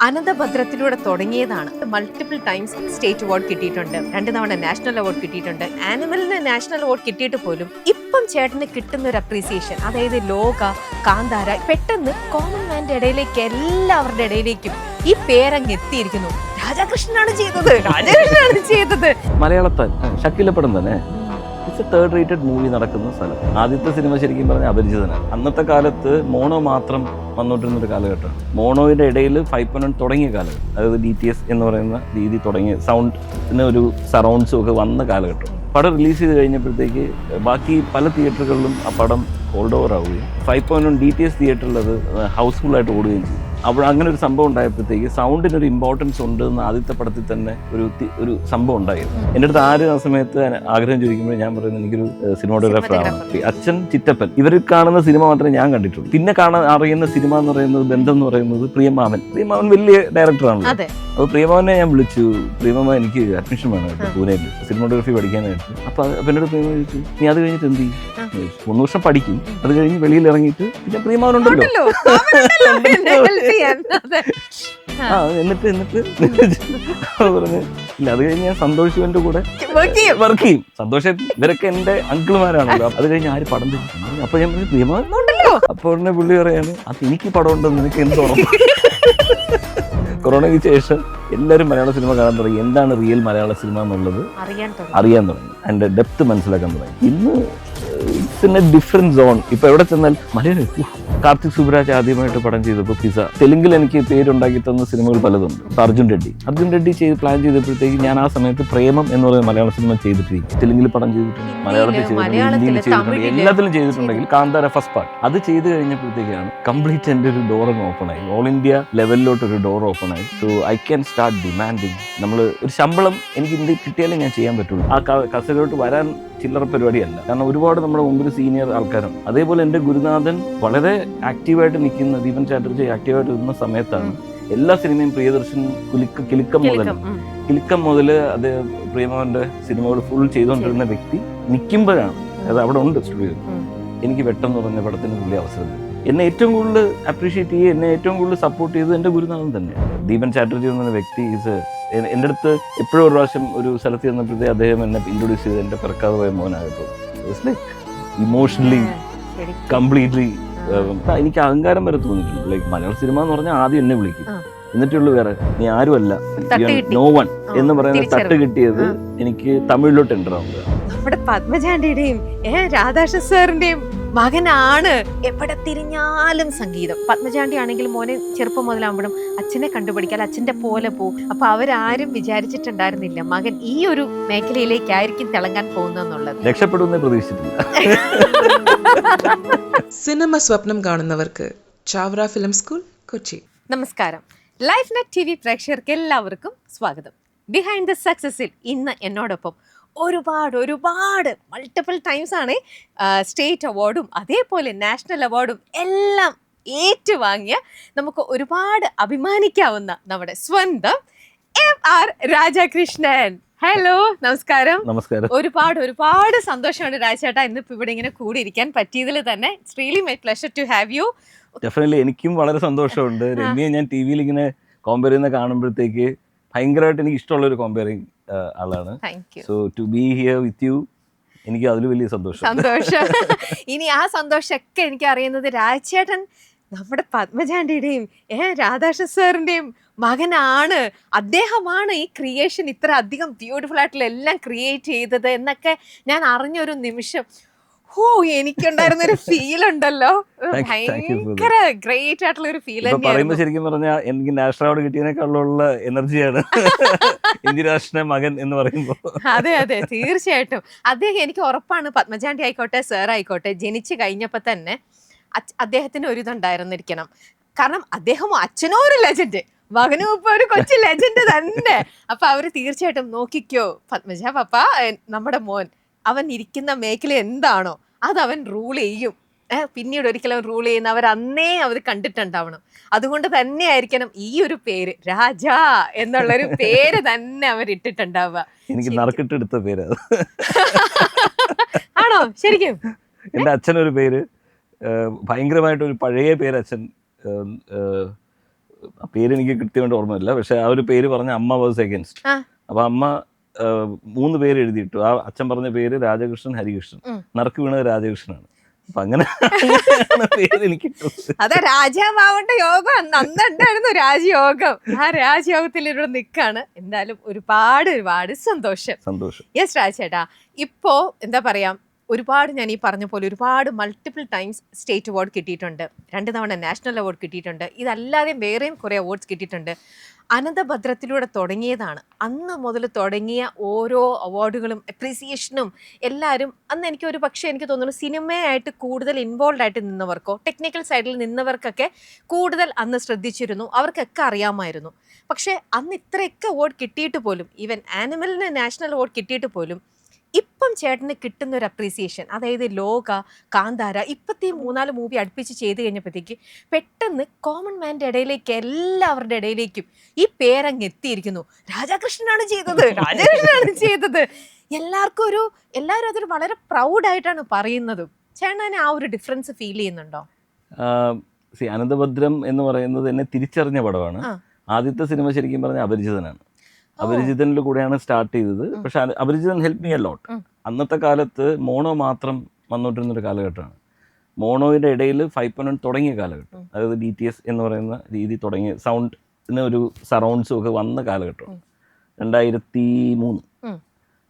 അനന്തഭദ്രത്തിലൂടെ തുടങ്ങിയതാണ്. Multiple times state award കിട്ടിയിട്ടുണ്ട്, 2 തവണ നാഷണൽ അവാർഡ് കിട്ടിയിട്ടുണ്ട്. ആനിമലിന് നാഷണൽ അവാർഡ് കിട്ടിയിട്ട് പോലും ഇപ്പം ചേട്ടന് കിട്ടുന്ന ഒരു അപ്രീസിയേഷൻ, അതായത് ലോക, കാന്താര, പെട്ടെന്ന് കോമൺ മാന്റെ ഇടയിലേക്ക് എല്ലാവരുടെ ഇടയിലേക്കും ഈ പേരങ്ങ് എത്തിയിരിക്കുന്നു. രാധാകൃഷ്ണനാണ് ചെയ്തത്. മലയാളത്തിൽ ഷക്കീലപ്പടം തന്നെ തേർഡ് റേറ്റഡ് മൂവി നടക്കുന്ന സ്ഥലം. ആദ്യത്തെ സിനിമ ശരിക്കും പറഞ്ഞാൽ അപരിചിതനാണ്. അന്നത്തെ കാലത്ത് മോണോ മാത്രം വന്നുകൊണ്ടിരുന്നൊരു കാലഘട്ടമാണ്. മോണോയുടെ ഇടയിൽ 5.1 തുടങ്ങിയ കാലം, അതായത് DTS എന്ന് പറയുന്ന രീതി തുടങ്ങിയ സൗണ്ടിന് ഒരു സറൗണ്ട്സും ഒക്കെ വന്ന കാലഘട്ടം. പടം റിലീസ് ചെയ്ത് കഴിഞ്ഞപ്പോഴത്തേക്ക് ബാക്കി പല തിയേറ്ററുകളിലും ആ പടം ഹോൾഡ് ഓവർ ആവുകയും 5.1 DTS തിയേറ്ററിൽ അത് ഹൗസ്ഫുള്ളായിട്ട് ഓടുകയും ചെയ്തു. അപ്പോൾ അങ്ങനെ ഒരു സംഭവം ഉണ്ടായപ്പോഴത്തേക്ക് സൗണ്ടിനൊരു ഇമ്പോർട്ടൻസ് ഉണ്ട് എന്ന് ആദ്യത്തെ പടത്തിൽ തന്നെ ഒരു സംഭവം ഉണ്ടായിരുന്നു. എൻ്റെ അടുത്ത് ആ സമയത്ത് ആഗ്രഹം ചോദിക്കുമ്പോൾ ഞാൻ പറയുന്നത് എനിക്കൊരു സിനിമാറ്റോഗ്രാഫർ ആണ്. അച്ഛൻ, ചിറ്റപ്പൻ, ഇവർ കാണുന്ന സിനിമ മാത്രമേ ഞാൻ കണ്ടിട്ടുള്ളൂ. പിന്നെ അറിയുന്ന സിനിമ എന്ന് പറയുന്നത്, ബന്ധം എന്ന് പറയുന്നത് പ്രിയമാമൻ വലിയ ഡയറക്ടറാണല്ലോ. അപ്പോൾ പ്രിയമാമനെ ഞാൻ വിളിച്ചു, പ്രിയമാമ എനിക്ക് അഡ്മിഷൻ വേണം കേട്ടോ പൂനെയിൽ സിനിമാറ്റോഗ്രാഫി പഠിക്കാനായിട്ട്. അപ്പോൾ എൻ്റെ അടുത്ത് പ്രിയമാ ചോദിച്ചു, നീ അത് കഴിഞ്ഞിട്ട് എന്ത് ചെയ്യും? 3 വർഷം പഠിക്കും, അത് കഴിഞ്ഞ് വെളിയിൽ ഇറങ്ങിയിട്ട് പിന്നെ പ്രിയമാവനുണ്ടല്ലോ. എന്നിട്ട് പറഞ്ഞു ഇല്ല, അത് കഴിഞ്ഞ് ഞാൻ സന്തോഷ് ശിവന്റെ കൂടെ വർക്ക് ചെയ്യും. സന്തോഷം ഇവരൊക്കെ എന്റെ അങ്കിളുമാരാണല്ലോ. അത് കഴിഞ്ഞ് ആര് പടം തരും? അപ്പൊ ഞാൻ പറഞ്ഞു പ്രിയമാവനുണ്ടല്ലോ. അപ്പോൾ ഉടനെ പുള്ളി പറയാണ്, അത് എനിക്ക് പടം ഉണ്ടെന്ന് നിനക്ക് എന്തോണം? കൊറോണയ്ക്ക് ശേഷം എല്ലാവരും മലയാള സിനിമ കാണാൻ തുടങ്ങി. എന്താണ് റിയൽ മലയാള സിനിമ എന്നുള്ളത് അറിയാൻ തുടങ്ങി. അതിന്റെ ഡെപ്ത് മനസ്സിലാക്കാൻ തുടങ്ങി. ഇന്ന് it's in A different zone. ഇപ്പൊ എവിടെ ചെന്നാൽ മലയാളം. കാർത്തിക് സുബ്രാജ് ആദ്യമായിട്ട് പടം ചെയ്തപ്പോൾ പിസ, തെലുങ്കിൽ എനിക്ക് പേരുണ്ടാക്കി തന്ന സിനിമകൾ പലതുണ്ട്. അർജുൻ റെഡ്ഡി പ്ലാൻ ചെയ്തപ്പോഴത്തേക്ക് ഞാൻ ആ സമയത്ത് പ്രേമം എന്ന് പറയുന്ന മലയാള സിനിമ ചെയ്തിട്ടിരിക്കും. തെലുങ്കിൽ പടം ചെയ്തിട്ടുണ്ട്, മലയാളത്തിൽ ചെയ്തിട്ടുണ്ട്, എല്ലാത്തിലും ചെയ്തിട്ടുണ്ടെങ്കിൽ കാന്താര ഫസ്റ്റ് പാർട്ട് അത് ചെയ്ത് കഴിഞ്ഞപ്പോഴത്തേക്കാണ് കംപ്ലീറ്റ് എൻ്റെ ഒരു ഡോർ ഓപ്പൺ ആയി. ഓൾ ഇന്ത്യ ലെവലിലോട്ട് ഒരു ഡോർ ഓപ്പൺ ആയി. So I can start demanding. നമ്മൾ ഒരു ശമ്പളം എനിക്ക് ഇന്ത്യ കിട്ടിയാലേ ഞാൻ ചെയ്യാൻ പറ്റുള്ളൂ. ആ കസലോട്ട് വരാൻ ചില്ലറ പരിപാടിയല്ല. കാരണം ഒരുപാട് നമ്മുടെ മുമ്പിൽ സീനിയർ ആൾക്കാരും, അതേപോലെ എൻ്റെ ഗുരുനാഥൻ വളരെ ആക്റ്റീവായിട്ട് നിൽക്കുന്ന ദീപൻ ചാറ്റർജി ആക്റ്റീവായിട്ട് നിൽക്കുന്ന സമയത്താണ് എല്ലാ സിനിമയും പ്രിയദർശൻ കിലുക്കം മുതൽ അത് പ്രിയമാവന്റെ സിനിമകൾ ഫുൾ ചെയ്തുകൊണ്ടിരുന്ന വ്യക്തി നിൽക്കുമ്പോഴാണ്, അത് അവിടെ ഉണ്ട് സ്റ്റുഡിയോ, എനിക്ക് വെട്ടം പറഞ്ഞ പടത്തിന് വലിയ അവസരം. എന്നെ ഏറ്റവും കൂടുതൽ അപ്രീഷിയേറ്റ് ചെയ്യുക, എന്നെ ഏറ്റവും കൂടുതൽ സപ്പോർട്ട് ചെയ്തത് എൻ്റെ ഗുരുനാഥൻ തന്നെയാണ്. ദീപൻ ചാറ്റർജി എന്ന വ്യക്തി എൻ്റെ അടുത്ത് എപ്പോഴും ഒരു പ്രാവശ്യം ഒരു സ്ഥലത്ത് ചെന്നപ്പോഴത്തേക്ക് അദ്ദേഹം എന്നെ ഇൻട്രൊഡ്യൂസ് ചെയ്ത് എൻ്റെ പിറക്കാതെ പോയ മോനാകട്ടോ. ഇറ്റ്സ് ലൈക്ക് ഇമോഷണലി കംപ്ലീറ്റ്ലി എനിക്ക് അഹങ്കാരം വരെ തോന്നിയിട്ടുണ്ട്. ലൈക്ക് മലയാള സിനിമ എന്ന് പറഞ്ഞാൽ ആദ്യം എന്നെ വിളിക്കും, എന്നിട്ടുള്ളൂ വേറെ നീ ആരുമല്ല, നോ വൺ എന്ന് പറയുന്ന തട്ട് കിട്ടിയത് എനിക്ക് തമിഴിലോട്ട് എൻ്റർ ആവുക. നമ്മുടെ പത്മജാന്റിയുടെയും രാധാകൃഷ്ണൻ സാറിന്റെയും മകനാണ്. എവിടെ തിരിഞ്ഞാലും സംഗീതം. പത്മജാന്റി ആണെങ്കിൽ മോനെ ചെറുപ്പം മുതലാകുമ്പോഴും അച്ഛനെ കണ്ടുപിടിക്കാൻ അച്ഛന്റെ പോലെ പോകും. അപ്പൊ അവരാരും വിചാരിച്ചിട്ടുണ്ടായിരുന്നില്ല മകൻ ഈ ഒരു മേഖലയിലേക്കായിരിക്കും തിളങ്ങാൻ പോകുന്നെന്നുള്ളത്. രക്ഷപ്പെടുമെന്ന് പ്രതീക്ഷിച്ചിട്ടില്ല. സിനിമ സ്വപ്നം കാണുന്നവർക്ക് ചാവറ ഫിലിം സ്കൂൾ, കൊച്ചി. നമസ്കാരം. ലൈഫ് നെറ്റ് TV പ്രേക്ഷകർക്ക് എല്ലാവർക്കും സ്വാഗതം. ബിഹൈൻഡ് ദ സക്സസിൽ ഇന്ന് എന്നോടൊപ്പം ഒരുപാട് മൾട്ടിപ്പിൾ ടൈംസ് ആണ് സ്റ്റേറ്റ് അവാർഡും അതേപോലെ നാഷണൽ അവാർഡും എല്ലാം ഏറ്റുവാങ്ങിയ, നമുക്ക് ഒരുപാട് അഭിമാനിക്കാവുന്ന നമ്മുടെ സ്വന്തം MR രാധാകൃഷ്ണൻ. ഹലോ, നമസ്കാരം. ഒരുപാട് സന്തോഷമാണ് രാജേട്ടാ ഇന്നിപ്പോ ഇവിടെ ഇങ്ങനെ കൂടിയിരിക്കാൻ പറ്റിയതിൽ തന്നെ. It's really my pleasure to have you. Definitely എനിക്കും വളരെ സന്തോഷമുണ്ട്. രമ്യയെ ഞാൻ ടി വിയിൽ ഇങ്ങനെ കോമ്പയർ ചെയ്യുന്ന കാണുമ്പോഴത്തേക്ക് ഭയങ്കരമായിട്ട് എനിക്ക് ഇഷ്ടമുള്ള ഒരു കോമ്പയറിങ് ആളാണ്. So to be here with you, എനിക്ക് അതിൽ വലിയ സന്തോഷം. ഇനി ആ സന്തോഷമൊക്കെ എനിക്ക് അറിയുന്നത് രാജേട്ടൻ നമ്മുടെ പത്മജാന്റിയുടെയും രാധാകൃഷ്ണൻ സാറിന്റെയും മകനാണ്. അദ്ദേഹമാണ് ഈ ക്രിയേഷൻ ഇത്ര അധികം ബ്യൂട്ടിഫുൾ ആയിട്ടുള്ള എല്ലാം ക്രിയേറ്റ് ചെയ്തത് എന്നൊക്കെ ഞാൻ അറിഞ്ഞൊരു നിമിഷം എനിക്കുണ്ടായിരുന്ന ഒരു ഫീൽ ഉണ്ടല്ലോ, ഭയങ്കര ഗ്രേറ്റ് ആയിട്ടുള്ള ഒരു ഫീൽ. ശരിക്കും പറഞ്ഞാൽ എനിക്ക് നാഷണൽ അവാർഡ് കിട്ടിയതിനേക്കാളുള്ള എനർജിയാണ് ഇന്ദിരാഷ്ണ മകൻ എന്ന് പറയുമ്പോൾ. അതെ, തീർച്ചയായിട്ടും. അദ്ദേഹം, എനിക്ക് ഉറപ്പാണ്, പത്മജാന്റി ആയിക്കോട്ടെ സാർ ആയിക്കോട്ടെ, ജനിച്ചു കഴിഞ്ഞപ്പോ തന്നെ അദ്ദേഹത്തിന് ഒരു ഇതുണ്ടായിരുന്നിരിക്കണം. കാരണം അദ്ദേഹം അച്ഛനോ ഒരു ലെജൻഡ്, മകനും ഇപ്പൊ ഒരു കൊച്ചു ലെജൻഡ് തന്നെ. അപ്പൊ അവര് തീർച്ചയായിട്ടും നോക്കിക്കോ പത്മജ പപ്പ, നമ്മുടെ മോൻ അവൻ ഇരിക്കുന്ന മേഖല എന്താണോ അത് അവൻ റൂൾ ചെയ്യും. പിന്നീട് ഒരിക്കലും റൂൾ ചെയ്യുന്ന അവർ അന്നേ അവർ കണ്ടിട്ടുണ്ടാവണം. അതുകൊണ്ട് തന്നെ ആയിരിക്കണം ഈ ഒരു പേര് രാജ എന്നുള്ളൊരു പേര് തന്നെ അവർ ഇട്ടിട്ടുണ്ടാവുക. എനിക്ക് നറുക്കിട്ടെടുത്ത പേര് ആണോ? ശരിക്കും എൻ്റെ അച്ഛനൊരു പേര്, ഭയങ്കരമായിട്ടൊരു പഴയ പേര് അച്ഛൻ പേര് എനിക്ക് കൃത്യമായിട്ട് ഓർമ്മയില്ല, പക്ഷെ ആ ഒരു പേര് പറഞ്ഞ അമ്മ വാസ് അഗൈൻസ്റ്റ്. ആ. അപ്പൊ അമ്മ 3 പേര് എഴുതിയിട്ടു. ആ അച്ഛൻ പറഞ്ഞ പേര് രാജകൃഷ്ണൻ, ഹരികൃഷ്ണൻ. നറുക്ക് വീണത് രാജകൃഷ്ണനാണ്. അപ്പൊ അങ്ങനെയാണ് പേര് എനിക്ക് കിട്ടുന്നത്. അതാ രാജാവാവേണ്ട യോഗം അന്നുണ്ടായിരുന്നു, രാജയോഗം. ആ രാജയോഗത്തിൽ ഇവിടെ നിൽക്കാണ്. എന്തായാലും ഒരുപാട് സന്തോഷം. യെസ് രാജേട്ടാ, ഇപ്പോ എന്താ പറയാ, ഒരുപാട് ഞാൻ ഈ പറഞ്ഞ പോലെ ഒരുപാട് മൾട്ടിപ്പിൾ ടൈംസ് സ്റ്റേറ്റ് അവാർഡ് കിട്ടിയിട്ടുണ്ട്, 2 തവണ നാഷണൽ അവാർഡ് കിട്ടിയിട്ടുണ്ട്, ഇതല്ലാതെ വേറെയും കുറേ അവാർഡ്സ് കിട്ടിയിട്ടുണ്ട്. അനന്തഭദ്രത്തിലൂടെ തുടങ്ങിയതാണ്. അന്ന് മുതൽ തുടങ്ങിയ ഓരോ അവാർഡുകളും അപ്രീസിയേഷനും എല്ലാവരും അന്ന് എനിക്ക് തോന്നുന്നു സിനിമയായിട്ട് കൂടുതൽ ഇൻവോൾവ് ആയിട്ട് നിന്നവർക്കോ ടെക്നിക്കൽ സൈഡിൽ നിന്നവർക്കൊക്കെ കൂടുതൽ അന്ന് ശ്രദ്ധിച്ചിരുന്നു, അവർക്കൊക്കെ അറിയാമായിരുന്നു. പക്ഷേ അന്ന് ഇത്രയൊക്കെ അവാർഡ് കിട്ടിയിട്ട് പോലും, ഈവൻ ആനിമലിന് നാഷണൽ അവാർഡ് കിട്ടിയിട്ട് പോലും ഇപ്പം ചേട്ടന് കിട്ടുന്ന ഒരു അപ്രീസിയേഷൻ, അതായത് ലോക, കാന്താര, ഇപ്പത്തെ 3-4 മൂവി അടുപ്പിച്ച് ചെയ്ത് കഴിഞ്ഞപ്പോഴത്തേക്ക് പെട്ടെന്ന് കോമൺ മാൻ്റെ ഇടയിലേക്ക്, എല്ലാവരുടെ ഇടയിലേക്കും ഈ പേരങ്ങ് എത്തിയിരിക്കുന്നു. രാജാകൃഷ്ണനാണ് ചെയ്തത്. എല്ലാവരും അതൊരു വളരെ പ്രൗഡായിട്ടാണ് പറയുന്നതും. ചേട്ടന് ആ ഒരു ഡിഫറൻസ് ഫീൽ ചെയ്യുന്നുണ്ടോ? അനന്തഭദ്രം എന്ന് പറയുന്നത് എന്നെ തിരിച്ചറിഞ്ഞ പടമാണ്. ആദ്യത്തെ സിനിമ ശരിക്കും പറഞ്ഞാൽ അപരിചിതനാണ്. അപരിചിതനിൽ കൂടെയാണ് സ്റ്റാർട്ട് ചെയ്തത്. പക്ഷെ അപരിചിതൻ ഹെൽപ്പ് മീ എ ലോട്ട്. അന്നത്തെ കാലത്ത് മോണോ മാത്രം വന്നുകൊണ്ടിരുന്നൊരു കാലഘട്ടമാണ്. മോണോയുടെ ഇടയിൽ 5.1 തുടങ്ങിയ കാലഘട്ടം, അതായത് DTS എന്ന് പറയുന്ന രീതി തുടങ്ങിയ സൗണ്ടിന് ഒരു സറൗണ്ട്സും ഒക്കെ വന്ന കാലഘട്ടമാണ് 2003.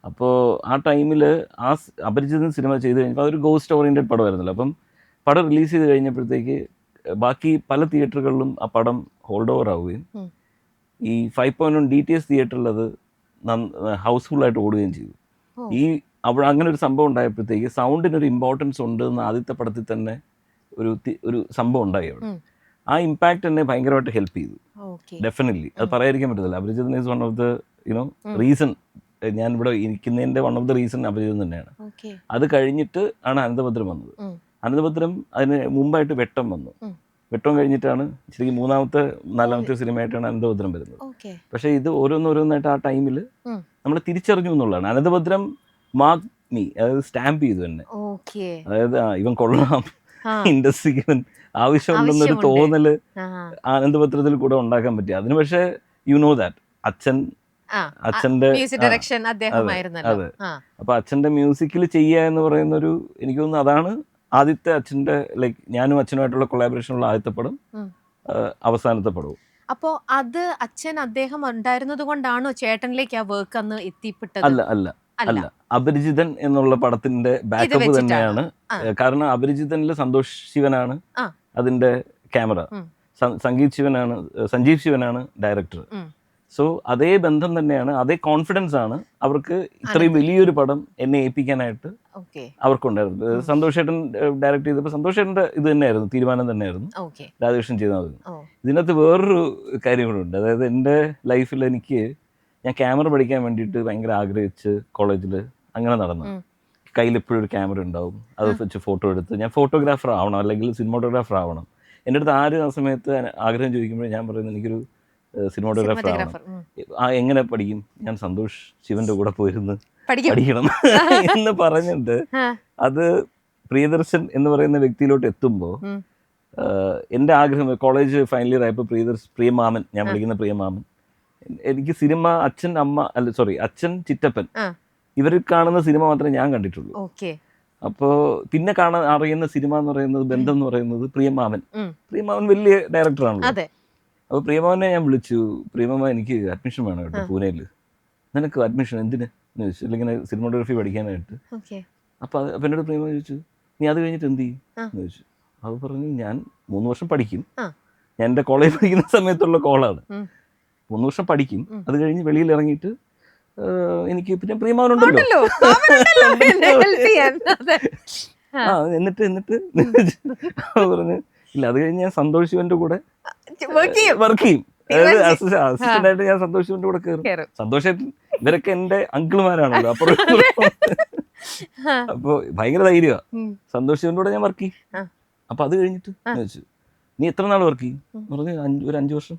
അപ്പോൾ ആ ടൈമിൽ ആ അപരിചിതൻ സിനിമ ചെയ്ത് കഴിഞ്ഞപ്പോൾ അതൊരു ഗോസ്റ്റ് ഓറിയൻറ്റഡ് പടമായിരുന്നല്ലോ. അപ്പം പടം റിലീസ് ചെയ്ത് കഴിഞ്ഞപ്പോഴത്തേക്ക് ബാക്കി പല തിയേറ്ററുകളിലും ആ പടം ഹോൾഡ് ഓവർ ആവുകയും ഈ 5.1 DTS തിയേറ്ററിൽ അത് ഹൗസ്ഫുള്ളായിട്ട് ഓടുകയും ചെയ്തു. ഈ അവിടെ അങ്ങനെ ഒരു സംഭവം ഉണ്ടായപ്പോഴത്തേക്ക് സൗണ്ടിനൊരു ഇമ്പോർട്ടൻസ് ഉണ്ട് എന്ന് ആദ്യത്തെ പടത്തിൽ തന്നെ ഒരു സംഭവം ഉണ്ടായി അവിടെ. ആ ഇമ്പാക്റ്റ് എന്നെ ഭയങ്കരമായിട്ട് ഹെൽപ്പ് ചെയ്തു. ഡെഫിനറ്റ്ലി അത് പറയാതിരിക്കാൻ പറ്റത്തില്ല. Aparichithan is one of the reason ഞാൻ ഇവിടെ ഇരിക്കുന്നതിൻ്റെ one of the reason Aparichithan തന്നെയാണ്. അത് കഴിഞ്ഞിട്ട് ആണ് അനന്തഭദ്രം വന്നത്. അനന്തഭദ്രം അതിന് മുമ്പായിട്ട് വെട്ടം വന്നു. വെട്ടം കഴിഞ്ഞിട്ടാണ് ശരിക്കും 3-4 സിനിമയായിട്ടാണ് അനന്തഭദ്രം വരുന്നത്. പക്ഷേ ഇത് ഓരോന്നോരോന്നായിട്ട് ആ ടൈമിൽ നമ്മൾ തിരിച്ചറിഞ്ഞു എന്നുള്ളതാണ്. അനന്തഭദ്രം മാർക്ക് മീ, അതായത് സ്റ്റാമ്പ് ചെയ്തു തന്നെ. അതായത് ഇവൻ കൊള്ളാം, ഇൻഡസ്ട്രിക്ക് ഇവൻ ആവശ്യമുണ്ടെന്നൊരു തോന്നല് അനന്തഭദ്രത്തിൽ കൂടെ ഉണ്ടാക്കാൻ പറ്റി. അതിന് പക്ഷേ യു നോ ദാറ്റ് അച്ഛന്റെ അതെ, അപ്പൊ അച്ഛന്റെ മ്യൂസിക്കിൽ ചെയ്യുക എന്ന് പറയുന്ന ഒരു, എനിക്ക് തോന്നുന്നു അതാണ് ആദ്യത്തെ അച്ഛൻ്റെ ലൈക്ക് ഞാനും അച്ഛനുമായിട്ടുള്ള കൊളാബറേഷനുള്ള ആദ്യത്തെ പടം, അവസാനത്തെ പടവും. അപ്പോൾ അത് അദ്ദേഹം ഉണ്ടായിരുന്നത് കൊണ്ടാണോ ചേട്ടനിലേക്ക് ആ വർക്ക് അന്ന് എത്തിപ്പെട്ടത്? അല്ല, അപരിചിതൻ എന്നുള്ള പടത്തിന്റെ ബാക്കപ്പ് തന്നെയാണ്. കാരണം അപരിചിതനിൽ സന്തോഷ് ശിവനാണ് അതിന്റെ ക്യാമറ, സഞ്ജീവ് ശിവനാണ് ഡയറക്ടർ. സോ അതേ ബന്ധം തന്നെയാണ്, അതേ കോൺഫിഡൻസ് ആണ് അവർക്ക് ഇത്രയും വലിയൊരു പടം എന്നെ ഏൽപ്പിക്കാനായിട്ട് അവർക്കുണ്ടായിരുന്നു. സന്തോഷേട്ടൻ ഡയറക്ട് ചെയ്തപ്പോൾ സന്തോഷേട്ടൻ്റെ ഇത് തന്നെയായിരുന്നു, തീരുമാനം തന്നെയായിരുന്നു രാധാകൃഷ്ണൻ ചെയ്താൽ മതി. ഇതിനകത്ത് വേറൊരു കാര്യം കൂടെ ഉണ്ട്. അതായത് എൻ്റെ ലൈഫിൽ ഞാൻ ക്യാമറ പഠിക്കാൻ വേണ്ടിയിട്ട് ഭയങ്കര ആഗ്രഹിച്ച് കോളേജിൽ അങ്ങനെ നടന്നു. കയ്യിലെപ്പോഴും ഒരു ക്യാമറ ഉണ്ടാവും, അത് വെച്ച് ഫോട്ടോ എടുത്ത് ഞാൻ ഫോട്ടോഗ്രാഫർ ആവണം അല്ലെങ്കിൽ സിനിമാറ്റോഗ്രാഫർ ആവണം. എൻ്റെ അടുത്ത് ആരും ആ സമയത്ത് ആഗ്രഹം ചോദിക്കുമ്പോൾ ഞാൻ പറയുന്നത് എനിക്കൊരു സിനിമാറ്റോഗ്രാഫർ ആവണം. എങ്ങനെ പഠിക്കും? ഞാൻ സന്തോഷ് ശിവന്റെ കൂടെ പോയിരുന്ന് പഠിക്കണം എന്ന് പറഞ്ഞിട്ട് അത് പ്രിയദർശൻ എന്ന് പറയുന്ന വ്യക്തിയിലോട്ട് എത്തുമ്പോൾ എൻ്റെ ആഗ്രഹം, കോളേജ് ഫൈനൽ ഇയർ ആയപ്പോൾ പ്രിയമാമൻ, ഞാൻ വിളിക്കുന്ന പ്രിയമാമൻ, എനിക്ക് സിനിമ അച്ഛൻ ചിറ്റപ്പൻ ഇവർ കാണുന്ന സിനിമ മാത്രമേ ഞാൻ കണ്ടിട്ടുള്ളൂ. അപ്പോൾ പിന്നെ അറിയുന്ന സിനിമ എന്ന് പറയുന്നത്, ബന്ധം എന്ന് പറയുന്നത് പ്രിയമാമൻ വലിയ ഡയറക്ടറാണല്ലോ. അപ്പോൾ പ്രിയമാമനെ ഞാൻ വിളിച്ചു, പ്രിയമാമ എനിക്ക് അഡ്മിഷൻ വേണം കേട്ടോ പൂനെയിൽ. നിനക്ക് അഡ്മിഷൻ എന്തിന് എന്ന് ചോദിച്ചു, അല്ലെങ്കിൽ സിനിമാറ്റോഗ്രഫി പഠിക്കാനായിട്ട്. അപ്പോൾ എന്നോട് പ്രിയമാമ ചോദിച്ചു, നീ അത് കഴിഞ്ഞിട്ട് എന്ത് ചെയ്യും എന്ന് ചോദിച്ചു. അത് പറഞ്ഞു, ഞാൻ 3 വർഷം പഠിക്കും. ഞാൻ എൻ്റെ കോളേജ് പഠിക്കുന്ന സമയത്തുള്ള കോളാണ്. 3 വർഷം പഠിക്കും, അത് കഴിഞ്ഞ് വെളിയിൽ ഇറങ്ങിയിട്ട് എനിക്ക് പിന്നെ പ്രിയമാവനുണ്ടല്ലോ എന്നിട്ട് പറഞ്ഞു, ഇല്ല അത് കഴിഞ്ഞ് ഞാൻ സന്തോഷ് ശിവന്റെ കൂടെ വർക്ക് ചെയ്യും. അതായത് അസിസ്റ്റന്റ് ആയിട്ട് ഞാൻ സന്തോഷ് ശിവന്റെ കൂടെ കയറും. സന്തോഷായിട്ട് ഇവരൊക്കെ എന്റെ അങ്കിൾമാരാണല്ലോ. അപ്പുറം അപ്പൊ ഭയങ്കര ധൈര്യമാണ്. സന്തോഷ് ശിവന്റെ കൂടെ ഞാൻ വർക്ക് ചെയ്യും. അപ്പൊ അത് കഴിഞ്ഞിട്ട് ചോദിച്ചു, നീ എത്ര നാൾ വർക്ക് ചെയ്യും? പറഞ്ഞു, ഒരു 5 വർഷം.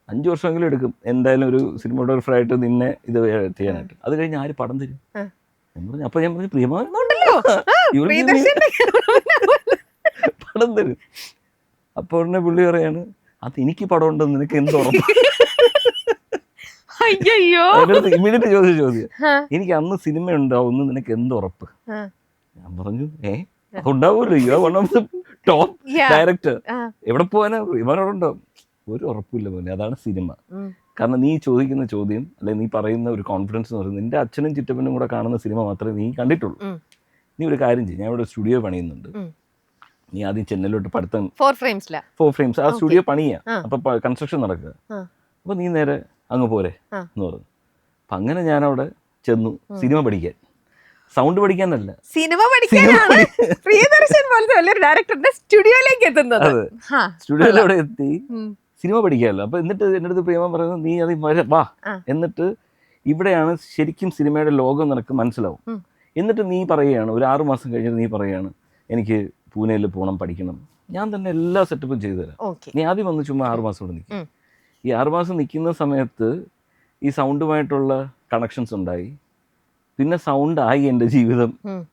5 വർഷമെങ്കിലും എടുക്കും എന്തായാലും ഒരു സിനിമാറ്റോഗ്രാഫർ ആയിട്ട് നിന്നെ ഇത് ചെയ്യാനായിട്ട്. അത് കഴിഞ്ഞ് ആര് പടം തരും എന്ന് പറഞ്ഞു. അപ്പൊ ഞാൻ പറഞ്ഞു, പ്രിയമാൻ പടം തരും. അപ്പോൾ ഉടനെ പുള്ളി പറയാണ്, അത് എനിക്ക് പടം ഉണ്ടെന്ന് നിനക്ക് എന്ത് ഉറപ്പ്? അയ്യോ ഇമ്മീഡിയറ്റ് ചോദിച്ച ചോദ്യം, എനിക്ക് അന്ന് സിനിമ ഉണ്ടാവും നിനക്ക് എന്ത് ഉറപ്പ്? ഞാൻ പറഞ്ഞു ഉണ്ടാവുമല്ലോ, you are one of the top director, എവിടെ പോകാനാ ഇവനോടുണ്ടാവും. ഒരു ഉറപ്പില്ല പോലെ. അതാണ് സിനിമ. കാരണം നീ ചോദിക്കുന്ന ചോദ്യം അല്ലെങ്കിൽ നീ പറയുന്ന ഒരു കോൺഫിഡൻസ് എന്ന് പറയുന്നത് നിന്റെ അച്ഛനും ചിറ്റപ്പനും കൂടെ കാണുന്ന സിനിമ മാത്രമേ നീ കണ്ടിട്ടുള്ളൂ. നീ ഒരു കാര്യം ചെയ്യും, ഞാൻ ഇവിടെ സ്റ്റുഡിയോ പണിയുന്നുണ്ട്, നീ ആദ്യം ചെന്നൈയിലോട്ട് പഠിത്തം 4 ഫ്രെയിംസ് ആ സ്റ്റുഡിയോ പണിയാ, അപ്പൊ കൺസ്ട്രക്ഷൻ നടക്കുക, അപ്പൊ നീ നേരെ അങ്ങ് പോരെ എന്ന് പറഞ്ഞു. അപ്പൊ അങ്ങനെ ഞാൻ അവിടെ ചെന്നു സിനിമ പഠിക്കാൻ. സൗണ്ട് പഠിക്കാനല്ല, സിനിമ പഠിക്കാനാണ് പ്രിയദർശൻ പോലത്തെ വലിയൊരു ഡയറക്ടറുടെ സ്റ്റുഡിയോയിലേക്ക് എത്തുന്നത്. അതെ, സ്റ്റുഡിയോയിൽ അവിടെ എത്തി സിനിമ പഠിക്കാമല്ലോ. അപ്പൊ എന്നിട്ട് എൻ്റെ അടുത്ത് പ്രിയമ പറയുന്നത്, നീ അത് വാ, എന്നിട്ട് ഇവിടെയാണ് ശരിക്കും സിനിമയുടെ ലോകം നിനക്ക് മനസ്സിലാവും. എന്നിട്ട് നീ പറയുകയാണ്, ഒരു 6 മാസം കഴിഞ്ഞിട്ട് നീ പറയുകയാണ്, എനിക്ക് പൂനെയിൽ പോകണം, പഠിക്കണം. ഞാൻ തന്നെ എല്ലാ സെറ്റപ്പും ചെയ്തു തരാം. നീ ആദ്യം വന്ന് ചുമ്മാ 6 മാസം ഇവിടെ നിൽക്കും. ഈ 6 മാസം നിൽക്കുന്ന സമയത്ത് ഈ സൗണ്ടുമായിട്ടുള്ള കണക്ഷൻസ് ഉണ്ടായി. പിന്നെ സൗണ്ട് ആയി എൻ്റെ ജീവിതം.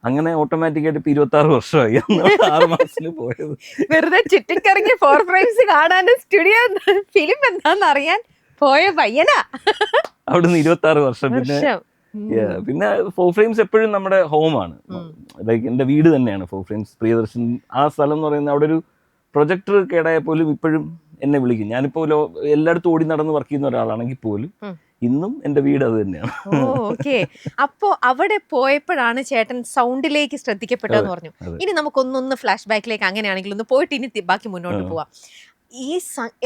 അങ്ങനെ ഓട്ടോമാറ്റിക്കായിട്ട് ഇപ്പൊ 26 വർഷമായി 6 മാസത്തിന് പോയത്. വെറുതെ ചുറ്റിക്കറങ്ങി 4 ഫ്രെയിംസ് കാണാനും സ്റ്റുഡിയോ ഫിലിം എന്താന്ന് അറിയാൻ പോയ പയ്യനാ. അവിടുന്ന് 26 വർഷം. പിന്നെ 4 ഫ്രെയിംസ് എപ്പോഴും നമ്മുടെ ഹോമാണ്, ലൈക്ക് എൻ്റെ വീട് തന്നെയാണ് 4 ഫ്രെയിംസ്. പ്രിയദർശൻ ആ സ്ഥലം എന്ന് പറയുന്നത്, അവിടെ ഒരു പ്രൊജക്ടർ കേടായാൽ പോലും ഇപ്പോഴും എന്നെ വിളിക്കും. ഞാനിപ്പോ എല്ലായിടത്തും ഓടി നടന്ന് വർക്ക് ചെയ്യുന്ന ഒരാളാണെങ്കിൽ പോലും ഇന്നും എൻ്റെ വീട് അത് തന്നെയാണ്. ഓക്കെ, അപ്പോ അവിടെ പോയപ്പോഴാണ് ചേട്ടൻ സൗണ്ടിലേക്ക് ശ്രദ്ധിക്കപ്പെട്ടതെന്ന് പറഞ്ഞു. ഇനി നമുക്കൊന്നൊന്ന് ഫ്ലാഷ് ബാക്കിലേക്ക് അങ്ങനെയാണെങ്കിൽ ഒന്ന് പോയിട്ട് ഇനി ബാക്കി മുന്നോട്ട് പോവാം. ഈ